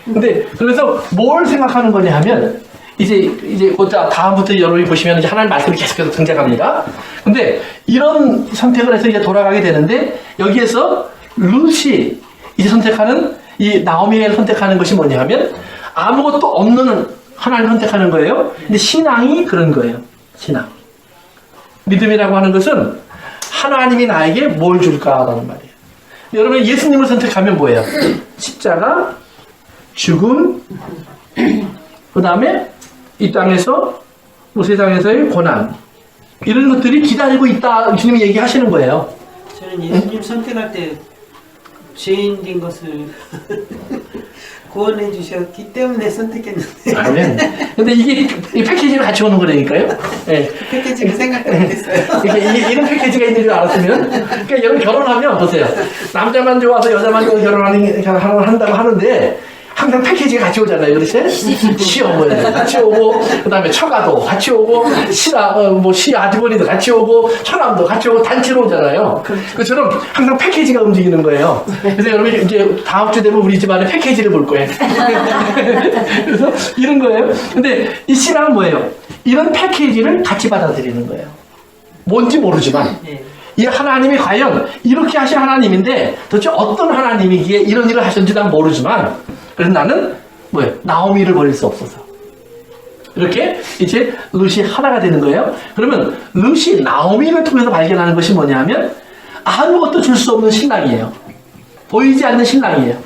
근데 그래서 뭘 생각하는 거냐 하면 이제 곧 다음부터 여러분이 보시면 이제 하나님 말씀이 계속해서 등장합니다. 근데 이런 선택을 해서 이제 돌아가게 되는데 여기에서 룻이 이제 선택하는 이 나오미를 선택하는 것이 뭐냐 하면 아무것도 없는 하나님을 선택하는 거예요. 근데 신앙이 그런 거예요. 신앙. 믿음이라고 하는 것은 하나님이 나에게 뭘 줄까라는 말이에요. 여러분 예수님을 선택하면 뭐예요? 십자가, 죽음, 그 다음에 이 땅에서 뭐 세상에서의 고난 이런 것들이 기다리고 있다 주님이 얘기하시는 거예요.
저는 예수님 선택할 때 죄인된 것을 구원해 주셨기 때문에 선택했는데
아멘. 근데 이게 이 패키지가 같이 오는 거라니까요. 네.
패키지가 생각도 못했어요.
이게 이런 패키지가 있는 줄 알았으면, 그러니까 여러분 결혼하면 보세요. 남자만 좋아서 여자만 좋아서 한다고 하는데 항상 패키지가 같이 오잖아요. 그렇지? 시어머니도 같이 오고, 그 다음에 처가도 같이 오고, 시아주버니도 같이 오고, 처남도 같이 오고, 단체로 오잖아요. 그처럼 항상 패키지가 움직이는 거예요. 그래서 여러분이 이제 다음 주 되면 우리 집안에 패키지를 볼 거예요. 그래서 이런 거예요. 근데 이 신앙은 뭐예요? 이런 패키지를 같이 받아들이는 거예요. 뭔지 모르지만. 이 하나님이 과연 이렇게 하신 하나님인데 도대체 어떤 하나님이기에 이런 일을 하셨는지 난 모르지만 그래서 나는 뭐예요? 나오미를 버릴 수 없어서 이렇게 이제 룻이 하나가 되는 거예요. 그러면 룻이 나오미를 통해서 발견하는 것이 뭐냐면 아무것도 줄 수 없는 신랑이에요. 보이지 않는 신랑이에요.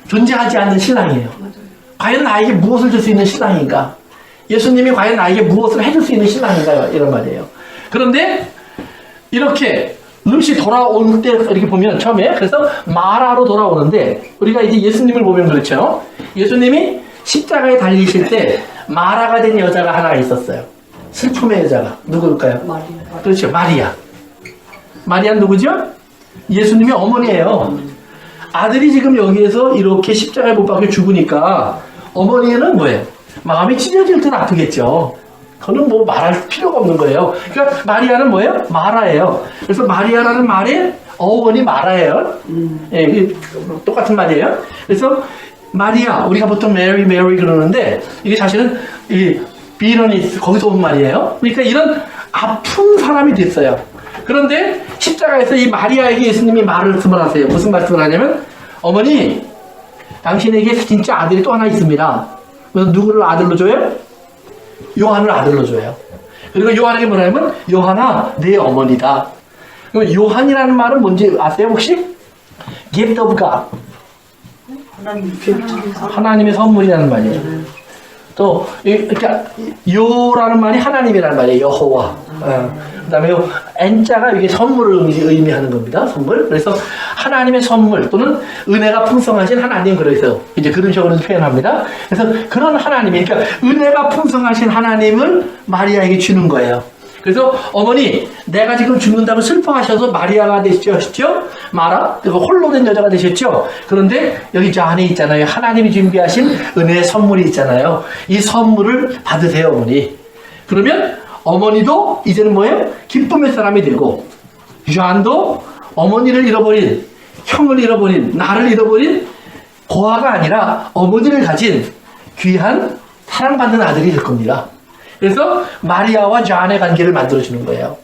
존재하지 않는 신랑이에요. 과연 나에게 무엇을 줄 수 있는 신랑인가? 예수님이 과연 나에게 무엇을 해줄 수 있는 신랑인가요? 이런 말이에요. 그런데 이렇게 룻이 돌아올 때 이렇게 보면 처음에 그래서 마라로 돌아오는데 우리가 이제 예수님을 보면 그렇죠. 예수님이 십자가에 달리실 때 마라가 된 여자가 하나 있었어요. 슬픔의 여자가 누구일까요? 마리아. 그렇죠. 마리아. 마리아는 누구죠? 예수님의 어머니예요. 아들이 지금 여기에서 이렇게 십자가에 못 박혀 죽으니까 어머니는 뭐예요? 마음이 찢어질 듯 아프겠죠. 그건 뭐 말할 필요가 없는 거예요. 그러니까 마리아는 뭐예요? 마라예요. 그래서 마리아라는 말의 어원이 마라예요. 예, 똑같은 말이에요. 그래서 마리아, 우리가 보통 메리 그러는데 이게 사실은 이 비너니스 거기서 온 말이에요. 그러니까 이런 아픈 사람이 됐어요. 그런데 십자가에서 이 마리아에게 예수님이 말씀을 하세요. 무슨 말씀을 하냐면, 어머니, 당신에게 진짜 아들이 또 하나 있습니다. 그래서 누구를 아들로 줘요? 요한을 아들로 줘요. 그리고 요한에게 뭐냐면, 요한아, 내 어머니다. 그럼 요한이라는 말은 뭔지 아세요, 혹시? Gift of God. 하나님의 선물이라는 말이에요. 또, 그러니까, 요라는 말이 하나님이라는 말이에요. 여호와. 그 다음에 요 N자가 이게 선물을 의미하는 겁니다. 선물. 그래서 하나님의 선물 또는 은혜가 풍성하신 하나님, 그래서 이제 그런 식으로 표현합니다. 그래서 그런 하나님이, 그러니까 은혜가 풍성하신 하나님을 마리아에게 주는 거예요. 그래서 어머니, 내가 지금 죽는다고 슬퍼하셔서 마리아가 되셨죠? 마라? 홀로 된 여자가 되셨죠? 그런데 여기 저 안에 있잖아요. 하나님이 준비하신 은혜의 선물이 있잖아요. 이 선물을 받으세요, 어머니. 그러면 어머니도 이제는 뭐예요? 기쁨의 사람이 되고, 요한도 어머니를 잃어버린, 형을 잃어버린, 나를 잃어버린 고아가 아니라 어머니를 가진 귀한 사랑받는 아들이 될 겁니다. 그래서 마리아와 요한의 관계를 만들어주는 거예요.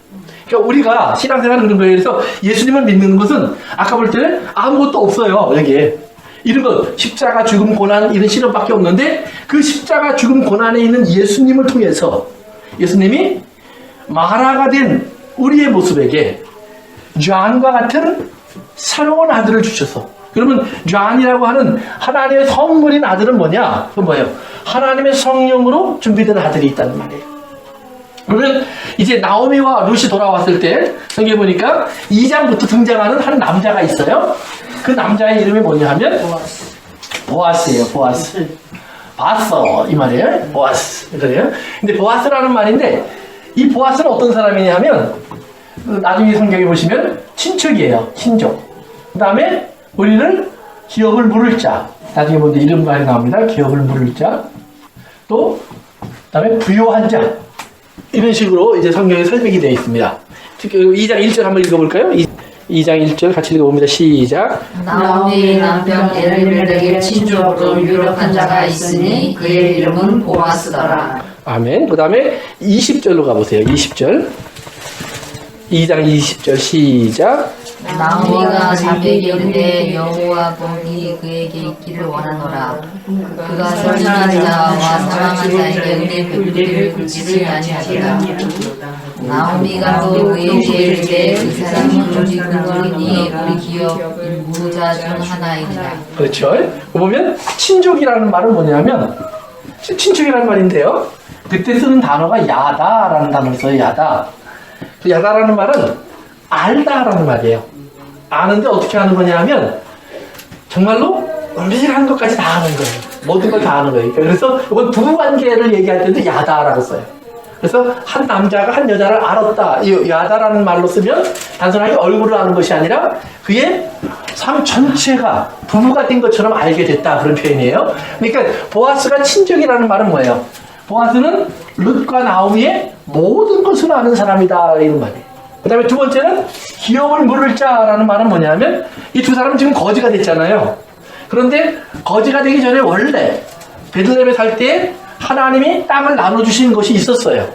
그러니까 우리가 신앙생활은 그런 거예요. 그래서 예수님을 믿는 것은 아까 볼 때는 아무것도 없어요. 여기에. 이런 것, 십자가, 죽음, 고난, 이런 실험밖에 없는데 그 십자가, 죽음, 고난에 있는 예수님을 통해서 예수님이 마라가 된 우리의 모습에게 요한과 같은 새로운 아들을 주셔서, 그러면 요한이라고 하는 하나님의 선물인 아들은 뭐냐? 그건 뭐예요? 하나님의 성령으로 준비된 아들이 있다는 말이에요. 그러면 이제 나오미와 룻이 돌아왔을 때 성경에 보니까 2장부터 등장하는 한 남자가 있어요. 그 남자의 이름이 뭐냐 하면 보아스예요. 보아스. 봤어 이 말이에요. 보아스. 그래요. 근데 보아스라는 말인데 이 보아스는 어떤 사람이냐 하면 나중에 성경에 보시면 친척이에요. 친족. 그 다음에 우리는 기업을 물을 자. 나중에 보면 이름과 나옵니다. 기업을 물을 자. 또 그다음에 부요한 자. 이런 식으로 이제 성경에 설명이 되어 있습니다. 특히 2장 1절 한번 읽어볼까요? 2장 1절 같이 읽어봅니다. 시작.
나오미의 남편 엘리멜렉의 친족으로 유력한 자가 있으니 그의 이름은 보아스더라.
아멘. 그 다음에 20절로 가보세요. 20절. 2장 20절 시작.
나오미가 자기에게 이르되 여호와 복이 그에게 있기를 원하노라. 그가 설련한 자와 사랑한 자에게 은혜 베풀기를 굴지를 아니하리라. 나오미가 또 그에게 이르되 그 사람은 우리 근거리니 우리 기업 무자 중 하나이니라.
그렇죠. 보면 친족이라는 말은 뭐냐면 친족이라는 말인데요. 그때 쓰는 단어가 야다라는 단어를 써요. 야다. 그 야다라는 말은 알다라는 말이에요. 아는데 어떻게 하는 거냐 하면 정말로 은밀한 것까지 다 아는 거예요. 모든 걸 다 아는 거예요. 그래서 이건 부부관계를 얘기할 때도 야다라고 써요. 그래서 한 남자가 한 여자를 알았다. 이 야다라는 말로 쓰면 단순하게 얼굴을 아는 것이 아니라 그의 삶 전체가 부부가 된 것처럼 알게 됐다. 그런 표현이에요. 그러니까 보아스가 친족이라는 말은 뭐예요? 보아스는 룻과 나오미의 모든 것을 아는 사람이다. 이런 말이에요. 그 다음에 두 번째는 기업을 물을 자라는 말은 뭐냐면 이 두 사람은 지금 거지가 됐잖아요. 그런데 거지가 되기 전에 원래 베들레헴에 살 때 하나님이 땅을 나눠주신 것이 있었어요.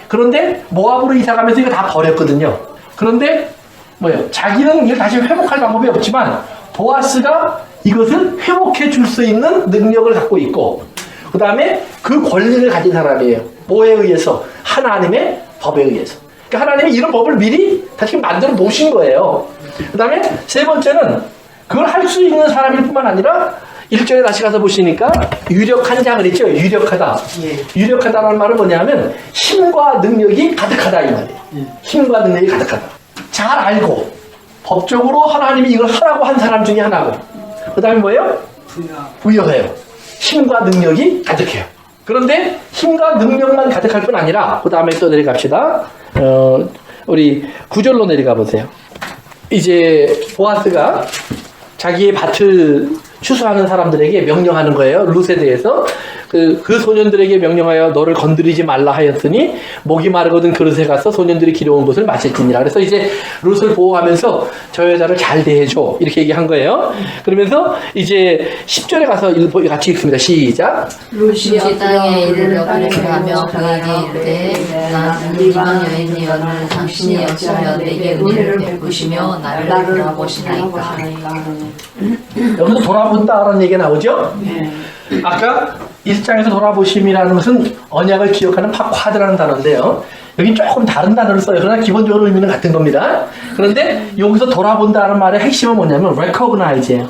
그런데 모압으로 이사가면서 이거 다 버렸거든요. 그런데 뭐예요? 자기는 이걸 다시 회복할 방법이 없지만 보아스가 이것을 회복해 줄 수 있는 능력을 갖고 있고, 그 다음에 그 권리를 가진 사람이에요. 뭐에 의해서? 하나님의 법에 의해서. 그러니까 하나님이 이런 법을 미리 다시 만들어 놓으신 거예요. 그 다음에 세 번째는 그걸 할 수 있는 사람일 뿐만 아니라 1절에 다시 가서 보시니까 유력한 자 그랬죠. 유력하다. 유력하다라는 말은 뭐냐면 힘과 능력이 가득하다 이 말이에요. 힘과 능력이 가득하다. 잘 알고 법적으로 하나님이 이걸 하라고 한 사람 중에 하나고, 그 다음에 뭐예요? 부여해요. 힘과 능력이 가득해요. 그런데 힘과 능력만 가득할 뿐 아니라 그 다음에 또 내려갑시다. 우리 9절로 내려가 보세요. 이제 보아스가 자기의 밭을 추수하는 사람들에게 명령하는 거예요. 룻에 대해서. 그 소년들에게 명령하여 너를 건드리지 말라 하였더니 목이 마르거든 그릇에 가서 소년들이 기려온 것을 마실지니라. 그래서 이제 룻을 보호하면서 저 여자를 잘 대해줘 이렇게 얘기한 거예요. 그러면서 이제 10절에 가서 같이 읽습니다. 시작.
룻이 땅에 이르러 그레하며 그에게 이르되 나는 이방 여인이여는 당신이 어찌하여 내게 은혜를 베푸시며 나를 돌아보시나이까.
여기서 돌아본다라는 얘기가 나오죠. 아까 1장에서 돌아보심이라는 것은 언약을 기억하는 파쿼드라는 단어인데요. 여기 조금 다른 단어를 써요. 그러나 기본적으로 의미는 같은 겁니다. 그런데 여기서 돌아본다는 말의 핵심은 뭐냐면 recognize예요.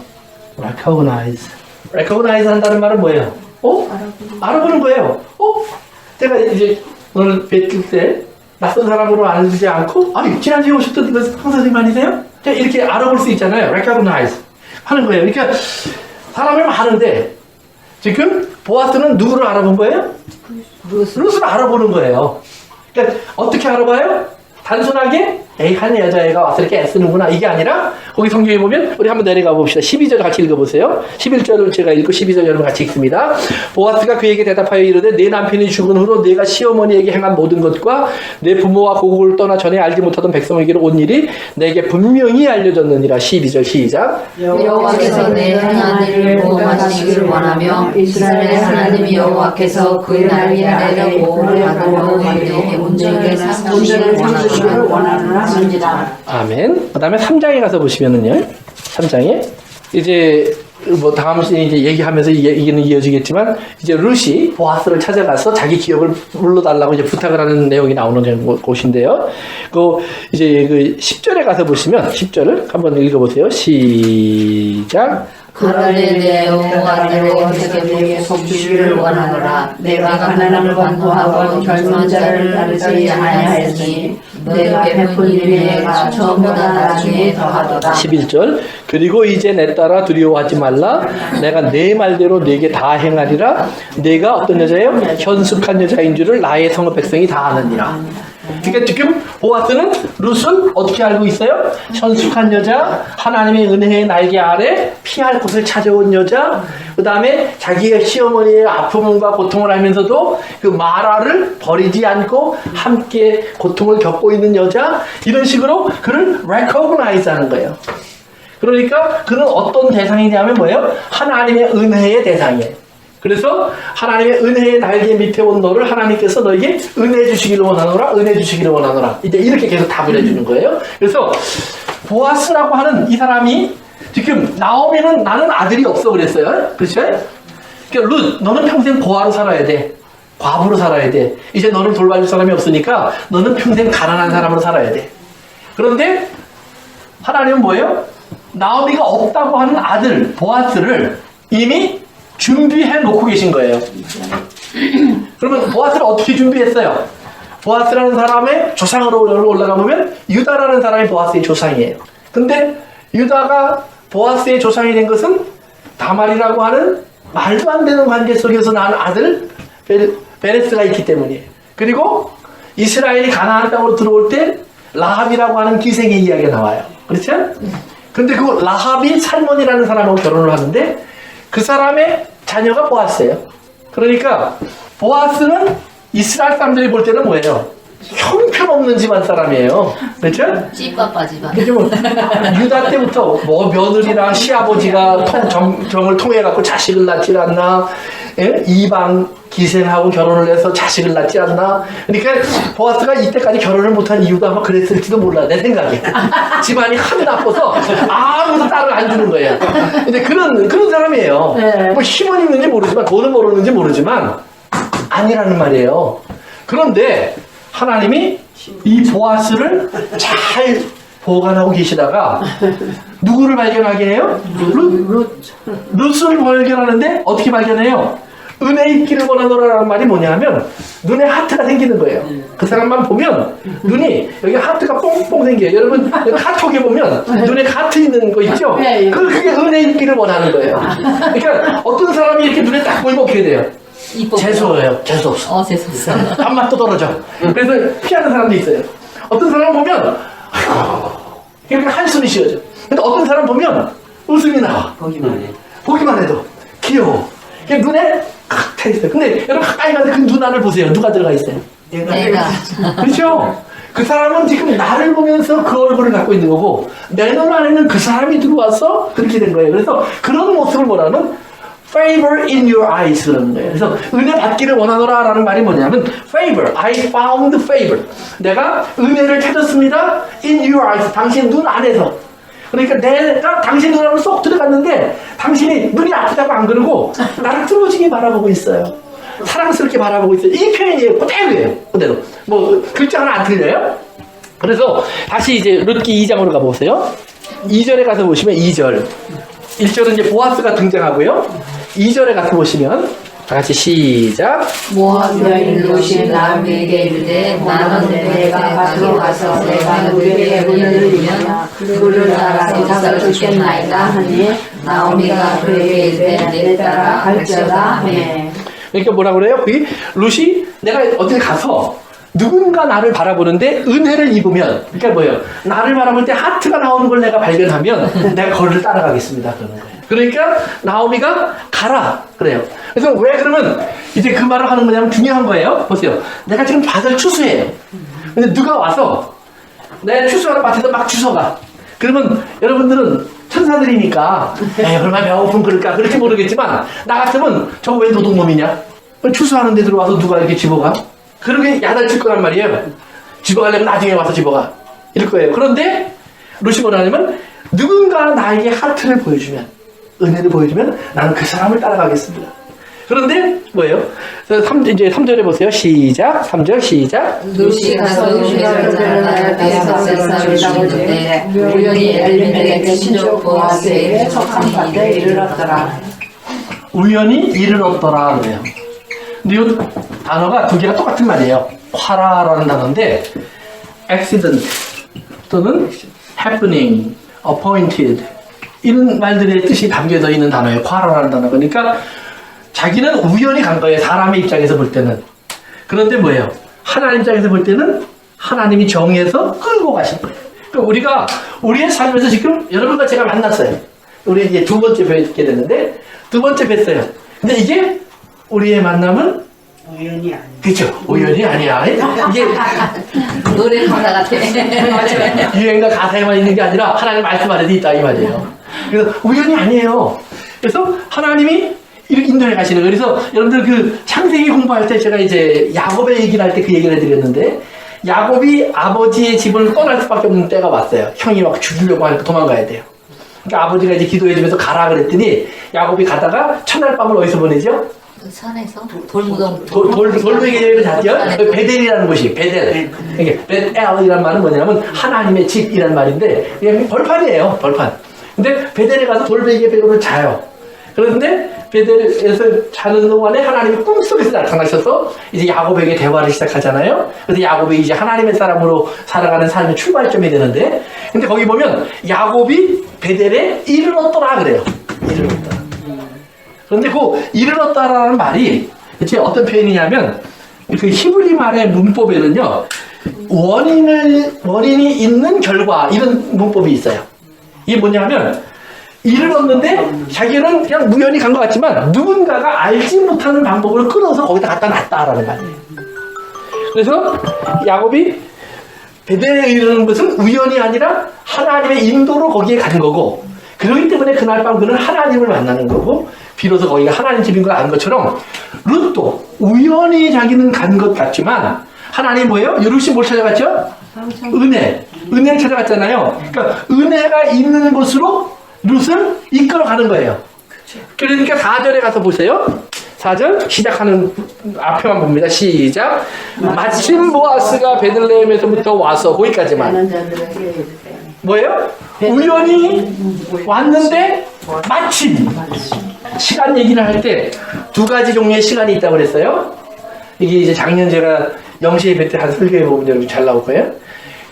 recognize 한다는 말은 뭐예요? 알아보는 거예요. 제가 이제 오늘 뵀을 때 낯선 사람으로 알지 않고 아니 지난주에 오셨던 그 선생님 아니세요? 이렇게 알아볼 수 있잖아요. recognize 하는 거예요. 그러니까 사람이 많은데 지금 보아스는 누구를 알아본 거예요? 룻을 알아보는 거예요. 그러니까 어떻게 알아봐요? 단순하게 에이 한 여자애가 와서 이렇게 애쓰는구나 이게 아니라 거기 성경에 보면 우리 한번 내려가 봅시다. 12절 같이 읽어보세요. 11절을 제가 읽고 12절 여러분 같이 읽습니다. 보아스가 그에게 대답하여 이르되 내 남편이 죽은 후로 내가 시어머니에게 행한 모든 것과 내 부모와 고국을 떠나 전에 알지 못하던 백성에게로 온 일이 내게 분명히 알려졌느니라. 12절 시작.
여호와께서 내 행한 일을 보호하시기를 원하며 이스라엘의 하나님 여호와께서 그 나라의 아래를 보호를 받으려 내게 온전하게 삼으시기를 원하노라.
아멘. 그 다음에 3장에 가서 보시면은요. 3장에 이제 뭐 다음 시에 이제 얘기하면서 얘기는 이어지겠지만 이제 룻이 보아스를 찾아가서 자기 기억을 불러달라고 이제 부탁을 하는 내용이 나오는 곳인데요. 그 이제 그 10절에 가서 보시면 10절을 한번 읽어보세요. 시작.
그러되 내 여호와를 어떻게 내게 속주기를 원하노라. 내가 가난함을 반도하고 젊은 자를 따르지 아니하였으니 내가 베푼 일이 내가 처음보다 나중에 더하도다.
11절. 그리고 이제 내 따라 두려워하지 말라. 내가 내 말대로 네게 다 행하리라. 내가 어떤 여자예요? 현숙한 여자인 줄을 나의 성읍 백성이 다 아느니라. 그러니까 지금 보아스는 룻을 어떻게 알고 있어요? 현숙한 여자, 하나님의 은혜의 날개 아래 피할 곳을 찾아온 여자, 그 다음에 자기의 시어머니의 아픔과 고통을 알면서도 그 마라를 버리지 않고 함께 고통을 겪고 있는 여자, 이런 식으로 그를 recognize 하는 거예요. 그러니까 그는 어떤 대상이냐면 뭐예요? 하나님의 은혜의 대상이에요. 그래서 하나님의 은혜의 날개 밑에 온 너를 하나님께서 너에게 은혜 주시기를 원하노라, 은혜 주시기를 원하노라. 이제 이렇게 계속 답을 해주는 거예요. 그래서 보아스라고 하는 이 사람이 지금 나오미는 나는 아들이 없어 그랬어요. 그렇죠? 그러니까 룻, 너는 평생 고아로 살아야 돼. 과부로 살아야 돼. 이제 너를 돌봐줄 사람이 없으니까 너는 평생 가난한 사람으로 살아야 돼. 그런데 하나님은 뭐예요? 나오미가 없다고 하는 아들 보아스를 이미 준비해 놓고 계신 거예요. 그러면 보아스를 어떻게 준비했어요? 보아스라는 사람의 조상으로 올라가 보면 유다라는 사람이 보아스의 조상이에요. 근데 유다가 보아스의 조상이 된 것은 다말이라고 하는 말도 안 되는 관계 속에서 낳은 아들 베레스가 있기 때문이에요. 그리고 이스라엘이 가나안 땅으로 들어올 때 라합이라고 하는 기생의 이야기가 나와요. 그렇죠? 근데 그 라합이 살몬이라는 사람하고 결혼을 하는데 그 사람의 자녀가 보아스예요. 그러니까 보아스는 이스라엘 사람들이 볼 때는 뭐예요? 형편없는 집안 사람이에요. 그렇죠?
찌빠빠 집안.
유다 때부터 뭐 며느리랑 시아버지가 정을 통해 갖고 자식을 낳지 않나, 예? 이방 기생하고 결혼을 해서 자식을 낳지 않나. 그러니까 보아스가 이때까지 결혼을 못한 이유가 아마 그랬을지도 몰라, 내 생각에. 집안이 하도 나빠서 아무도 딸을 안 주는 거예요. 근데 그런 사람이에요.
네.
뭐 힘은 있는지 모르지만 돈은 모르는지 모르지만 아니라는 말이에요. 그런데 하나님이 이 보아스를 잘 보관하고 계시다가 누구를 발견하게 해요? 룻을 발견하는데 어떻게 발견해요? 은혜 있기를 원하노라라는 말이 뭐냐면 눈에 하트가 생기는 거예요. 그 사람만 보면 눈이 여기 하트가 뽕뽕 생겨요. 여러분 카톡에 보면 눈에 하트 있는 거 있죠? 그게 은혜 있기를 원하는 거예요. 그러니까 어떤 사람이 이렇게 눈에 딱 보이면 어떻게 돼요? 재수해요. 재수없어.
재수없어.
밥맛도 떨어져. 그래서 피하는 사람도 있어요. 어떤 사람 보면 이렇게 한숨이 쉬어져. 근데 어떤 사람 보면 웃음이 나와.
보기만 해.
보기만 해도 귀여워. 눈에 칵 차 있어요. 근데 여러분 가까이 가서 그 눈 안을 보세요. 누가 들어가 있어요?
내가
그렇죠? 그 사람은 지금 나를 보면서 그 얼굴을 갖고 있는 거고 내 눈 안에는 그 사람이 들어와서 그렇게 된 거예요. 그래서 그런 모습을 뭐라는 favor in your eyes 그러는 거예요. 그래서 은혜 받기를 원하노라 라는 말이 뭐냐면 favor, I found favor. 내가 은혜를 찾았습니다. in your eyes, 당신 눈 안에서. 그러니까 내가 당신 눈 안으로 쏙 들어갔는데 당신이 눈이 아프다고 안 그러고 나를 뚫어지게 바라보고 있어요. 사랑스럽게 바라보고 있어요. 이 표현이에요. 그대로예요. 그대로. 뭐 글자 하나 안 틀려요. 그래서 다시 이제 룻기 2장으로 가보세요. 2절에 가서 보시면 2절. 1절은 이제 보아스가 등장하고요. 2절에 가서 보시면 다 같이 시작.
모압 여인 롯이 나오미에게 이르되 나는 내가 밭으로 가서 내가 누에게 은혜를 주면 그를 따라 도사를 주겠나이다 하니 나오미가 그에게 이르되 내 따라 갈지어다 하매.
그러니까 뭐라 그래요? 그 룻이 내가 어딜 가서 누군가 나를 바라보는데 은혜를 입으면, 그러니까 뭐예요? 나를 바라볼 때 하트가 나오는 걸 내가 발견하면 내가 거리를 따라가겠습니다. 그러는 거예요. 그러니까 나오미가 가라 그래요. 그래서 왜 그러면 이제 그 말을 하는 거냐면 중요한 거예요. 보세요. 내가 지금 밭을 추수해요. 근데 누가 와서 내 추수하는 밭에서 막 주워가. 그러면 여러분들은 천사들이니까 에이 얼마나 배고픈 그럴까 그렇게 모르겠지만 나 같으면 저거 왜 도둑놈이냐? 추수하는 데 들어와서 누가 이렇게 집어가? 그렇게 야단칠 거란 말이에요. 집어가려면 나중에 와서 집어가. 이럴 거예요. 그런데 룻이 뭐라냐면 누군가 나에게 하트를 보여주면, 은혜를 보여주면 나는 그 사람을 따라가겠습니다. 그런데 뭐예요? 이제 3절에 보세요. 시작. 3절 시작.
룻이 가서 은혜를 따라 베사세사를 주는데 우연히 엘리멜렉의 친족 보아스에게 속한 밭에 이르렀더라.
우연히 이르렀더라 그래요. 근데 이 단어가 두 개가 똑같은 말이에요. 화라라는 단어인데 accident 또는 happening, appointed 이런 말들의 뜻이 담겨져 있는 단어예요. 화라라는 단어. 그러니까 자기는 우연히 간 거예요. 사람의 입장에서 볼 때는. 그런데 뭐예요? 하나님 입장에서 볼 때는 하나님이 정해서 끌고 가신 거예요. 그러니까 우리가 우리의 삶에서 지금 여러분과 제가 만났어요. 우리 이제 두 번째 뵙게 됐는데 두 번째 뵀어요. 근데 이게 우리의 만남은
우연이 아니야.
그렇죠. 우연이 아니야. 이게
노래 가사 같아.
유행과 가사에만 있는 게 아니라 하나님 말씀 안에도 있다 이 말이에요. 그래서 우연이 아니에요. 그래서 하나님이 이렇게 인도해 가시는 거예요. 그래서 여러분들 그 창세기 공부할 때 제가 이제 야곱의 얘기를 할 때 그 얘기를 해드렸는데 야곱이 아버지의 집을 떠날 수밖에 없는 때가 왔어요. 형이 막 죽이려고 하니까 도망가야 돼요. 그러니까 아버지가 이제 기도해주면서 가라 그랬더니 야곱이 가다가 첫날 밤을 어디서 보내죠?
산에서 돌무덤
돌베개를 잤죠? 베델이라는 곳이 베델. 이게 베델이라는 말은 뭐냐면 하나님의 집이라는 말인데 이게 벌판이에요. 벌판. 근데 베델에 가서 돌베개 베개로 자요. 그런데 베델에서 자는 동안에 하나님이 꿈속에서 나타나셔서 이제 야곱에게 대화를 시작하잖아요. 그래서 야곱이 이제 하나님의 사람으로 살아가는 삶의 출발점이 되는데, 근데 거기 보면 야곱이 베델에 이르렀더라 그래요. 이르렀더라. 그런데 그 이르렀다라는 말이 이제 어떤 표현이냐면 그 히브리 말의 문법에는요 원인이 있는 결과 이런 문법이 있어요. 이게 뭐냐면 이르렀는데 자기는 그냥 우연히 간 것 같지만 누군가가 알지 못하는 방법으로 끌어서 거기다 갖다 놨다라는 말이에요. 그래서 야곱이 베델에 이르는 것은 우연이 아니라 하나님의 인도로 거기에 가는 거고, 그렇기 때문에 그날 밤 그는 하나님을 만나는 거고, 비로소 거기가 하나님 집인 걸 안 것처럼 룻도 우연히 자기는 간 것 같지만 하나님 뭐예요? 룻이 뭘 찾아갔죠? 은혜를 찾아갔잖아요. 그러니까 은혜가 있는 곳으로 룻을 이끌어가는 거예요. 그러니까 4절에 가서 보세요. 4절 시작하는 앞에만 봅니다. 시작. 마침 보아스가 베들레헴에서부터 와서 거기까지만. 뭐예요? 우연히 왔는데 마침. 시간 얘기를 할 때 두 가지 종류의 시간이 있다고 그랬어요. 이게 이제 작년 제가 영시에 뵐 때 한 설교해 보면 여러분 잘 나올 거예요.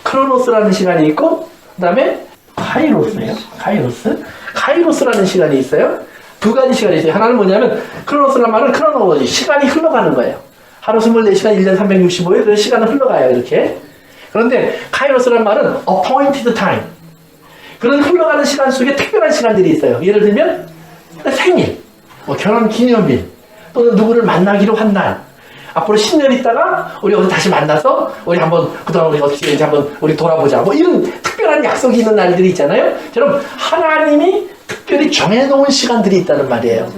크로노스라는 시간이 있고, 그 다음에 카이로스예요. 카이로스라는 시간이 있어요. 두 가지 시간이 있어요. 하나는 뭐냐면 크로노스라는 말은 크로노로지, 시간이 흘러가는 거예요. 하루 24시간, 1년 365일, 그래서 시간은 흘러가요. 이렇게. 그런데 카이로스라는 말은 appointed time. 그런 흘러가는 시간 속에 특별한 시간들이 있어요. 예를 들면 생일, 결혼 기념일, 또는 누구를 만나기로 한 날, 앞으로 10년 있다가 우리 어디 다시 만나서 우리 한번 그동안 우리 어떻게 했는지 한번 우리 돌아보자. 뭐 이런 특별한 약속이 있는 날들이 있잖아요. 저는 하나님이 특별히 정해놓은 시간들이 있다는 말이에요.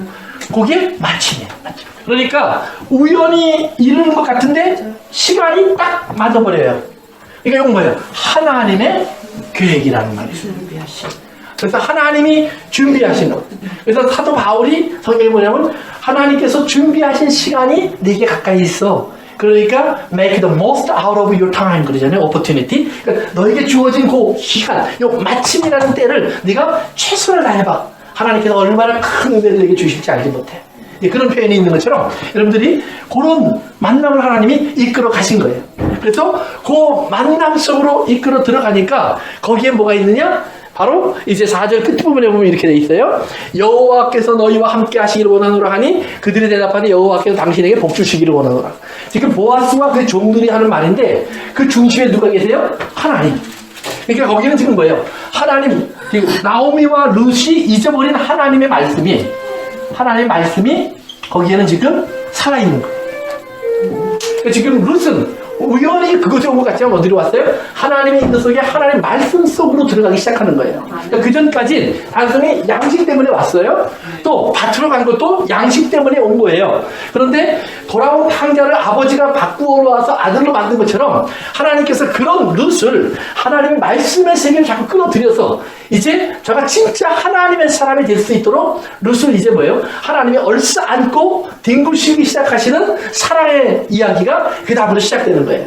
그게 마침이에요. 마침. 그러니까 우연히 이루는 것 같은데 시간이 딱 맞아버려요. 그러니까 이건 뭐예요? 하나님의 계획이라는 말이에요. 그래서 하나님이 준비하신 것. 그래서 사도 바울이 성경에 뭐냐면 하나님께서 준비하신 시간이 네게 가까이 있어. 그러니까 make the most out of your time 그러잖아요. opportunity. 그러니까 너에게 주어진 그 시간, 요 마침이라는 때를 네가 최선을 다해봐. 하나님께서 얼마나 큰 은혜를 내게 주실지 알지 못해. 그런 표현이 있는 것처럼 여러분들이 그런 만남을 하나님이 이끌어 가신 거예요. 그래서 그 만남 속으로 이끌어 들어가니까 거기에 뭐가 있느냐? 바로 이제 4절 끝부분에 보면 이렇게 돼 있어요. 여호와께서 너희와 함께 하시기를 원하노라 하니 그들이 대답하니 여호와께서 당신에게 복 주시기를 원하노라. 지금 보아스와 그 종들이 하는 말인데 그 중심에 누가 계세요? 하나님. 그러니까 거기는 지금 뭐예요? 하나님, 나오미와 룻이 잊어버린 하나님의 말씀이 거기에는 지금 살아있는 거예요. 그러니까 지금 룻은 우연히 그것이 온 것 같지만 어디로 왔어요? 하나님의 인도 속에 하나님의 말씀 속으로 들어가기 시작하는 거예요. 그러니까 그 전까지 단순히 양식 때문에 왔어요. 또 밭으로 간 것도 양식 때문에 온 거예요. 그런데 돌아온 탕자를 아버지가 바꾸어 와서 아들로 만든 것처럼 하나님께서 그런 룻을 하나님의 말씀의 세계를 자꾸 끌어들여서 이제 저가 진짜 하나님의 사람이 될 수 있도록 룻을 이제 뭐예요? 하나님이 얼싸안고 뒹구시기 시작하시는 사랑의 이야기가 그 다음으로 시작되는 거예요.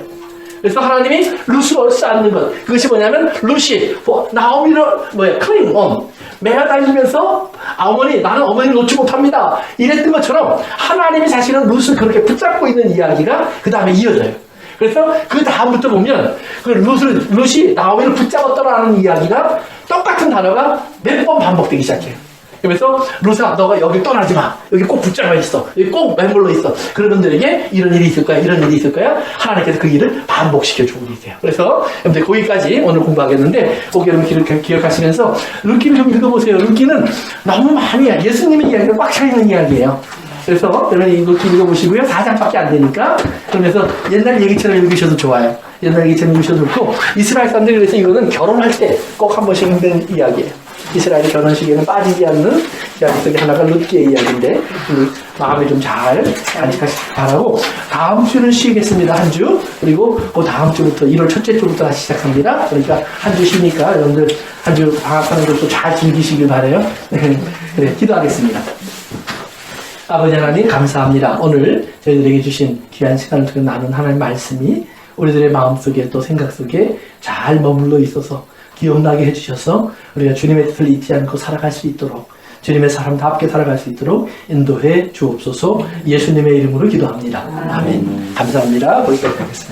그래서 하나님이 룻을 얼싸안는 것, 그것이 뭐냐면 룻이 나오미를 클링 온 매어다니면서 어머니 나는 어머니를 놓지 못합니다 이랬던 것처럼 하나님이 사실은 룻을 그렇게 붙잡고 있는 이야기가 그 다음에 이어져요. 그래서 그 다음부터 보면 그 룻이 나오미를 붙잡았더라는 이야기가 똑같은 단어가 몇 번 반복되기 시작해요. 그래서 룻아 너가 여기 떠나지 마. 여기 꼭 붙잡아 있어. 여기 꼭 매몰로 있어. 그런 분들에게 이런 일이 있을 거야. 이런 일이 있을 거야. 하나님께서 그 일을 반복시켜 주고 계세요. 그래서 여러분들 거기까지 오늘 공부하겠는데 꼭 여러분 기억하시면서 룻기를 좀 읽어보세요. 룻기는 너무 많이 예수님의 이야기가 꽉 차있는 이야기예요. 그래서 여러분 이 룻기 읽어보시고요. 4장밖에 안 되니까 그러면서 옛날 얘기처럼 읽으셔도 좋아요. 옛날 얘기처럼 읽으셔도 좋고 이스라엘 사람들이 그래서 이거는 결혼할 때 꼭 한 번씩 읽는 이야기예요. 이스라엘 결혼식에는 빠지지 않는 이야기 속에 하나가 룻기의 이야기인데 마음에 좀 잘 간직하시기 바라고 다음 주는 쉬겠습니다. 한 주. 그리고 그 다음 주부터 1월 첫째 주부터 다시 시작합니다. 그러니까 한 주 쉬니까 여러분들 한 주 방학하는 것도 잘 즐기시길 바라요. 그래 기도하겠습니다. 아버지 하나님 감사합니다. 오늘 저희들에게 주신 귀한 시간을 통해 나눈 하나님의 말씀이 우리들의 마음속에 또 생각 속에 잘 머물러 있어서 기억나게 해주셔서 우리가 주님의 뜻을 잊지 않고 살아갈 수 있도록 주님의 사람답게 살아갈 수 있도록 인도해 주옵소서. 예수님의 이름으로 기도합니다. 아멘. 감사합니다. 거기까지 하겠습니다.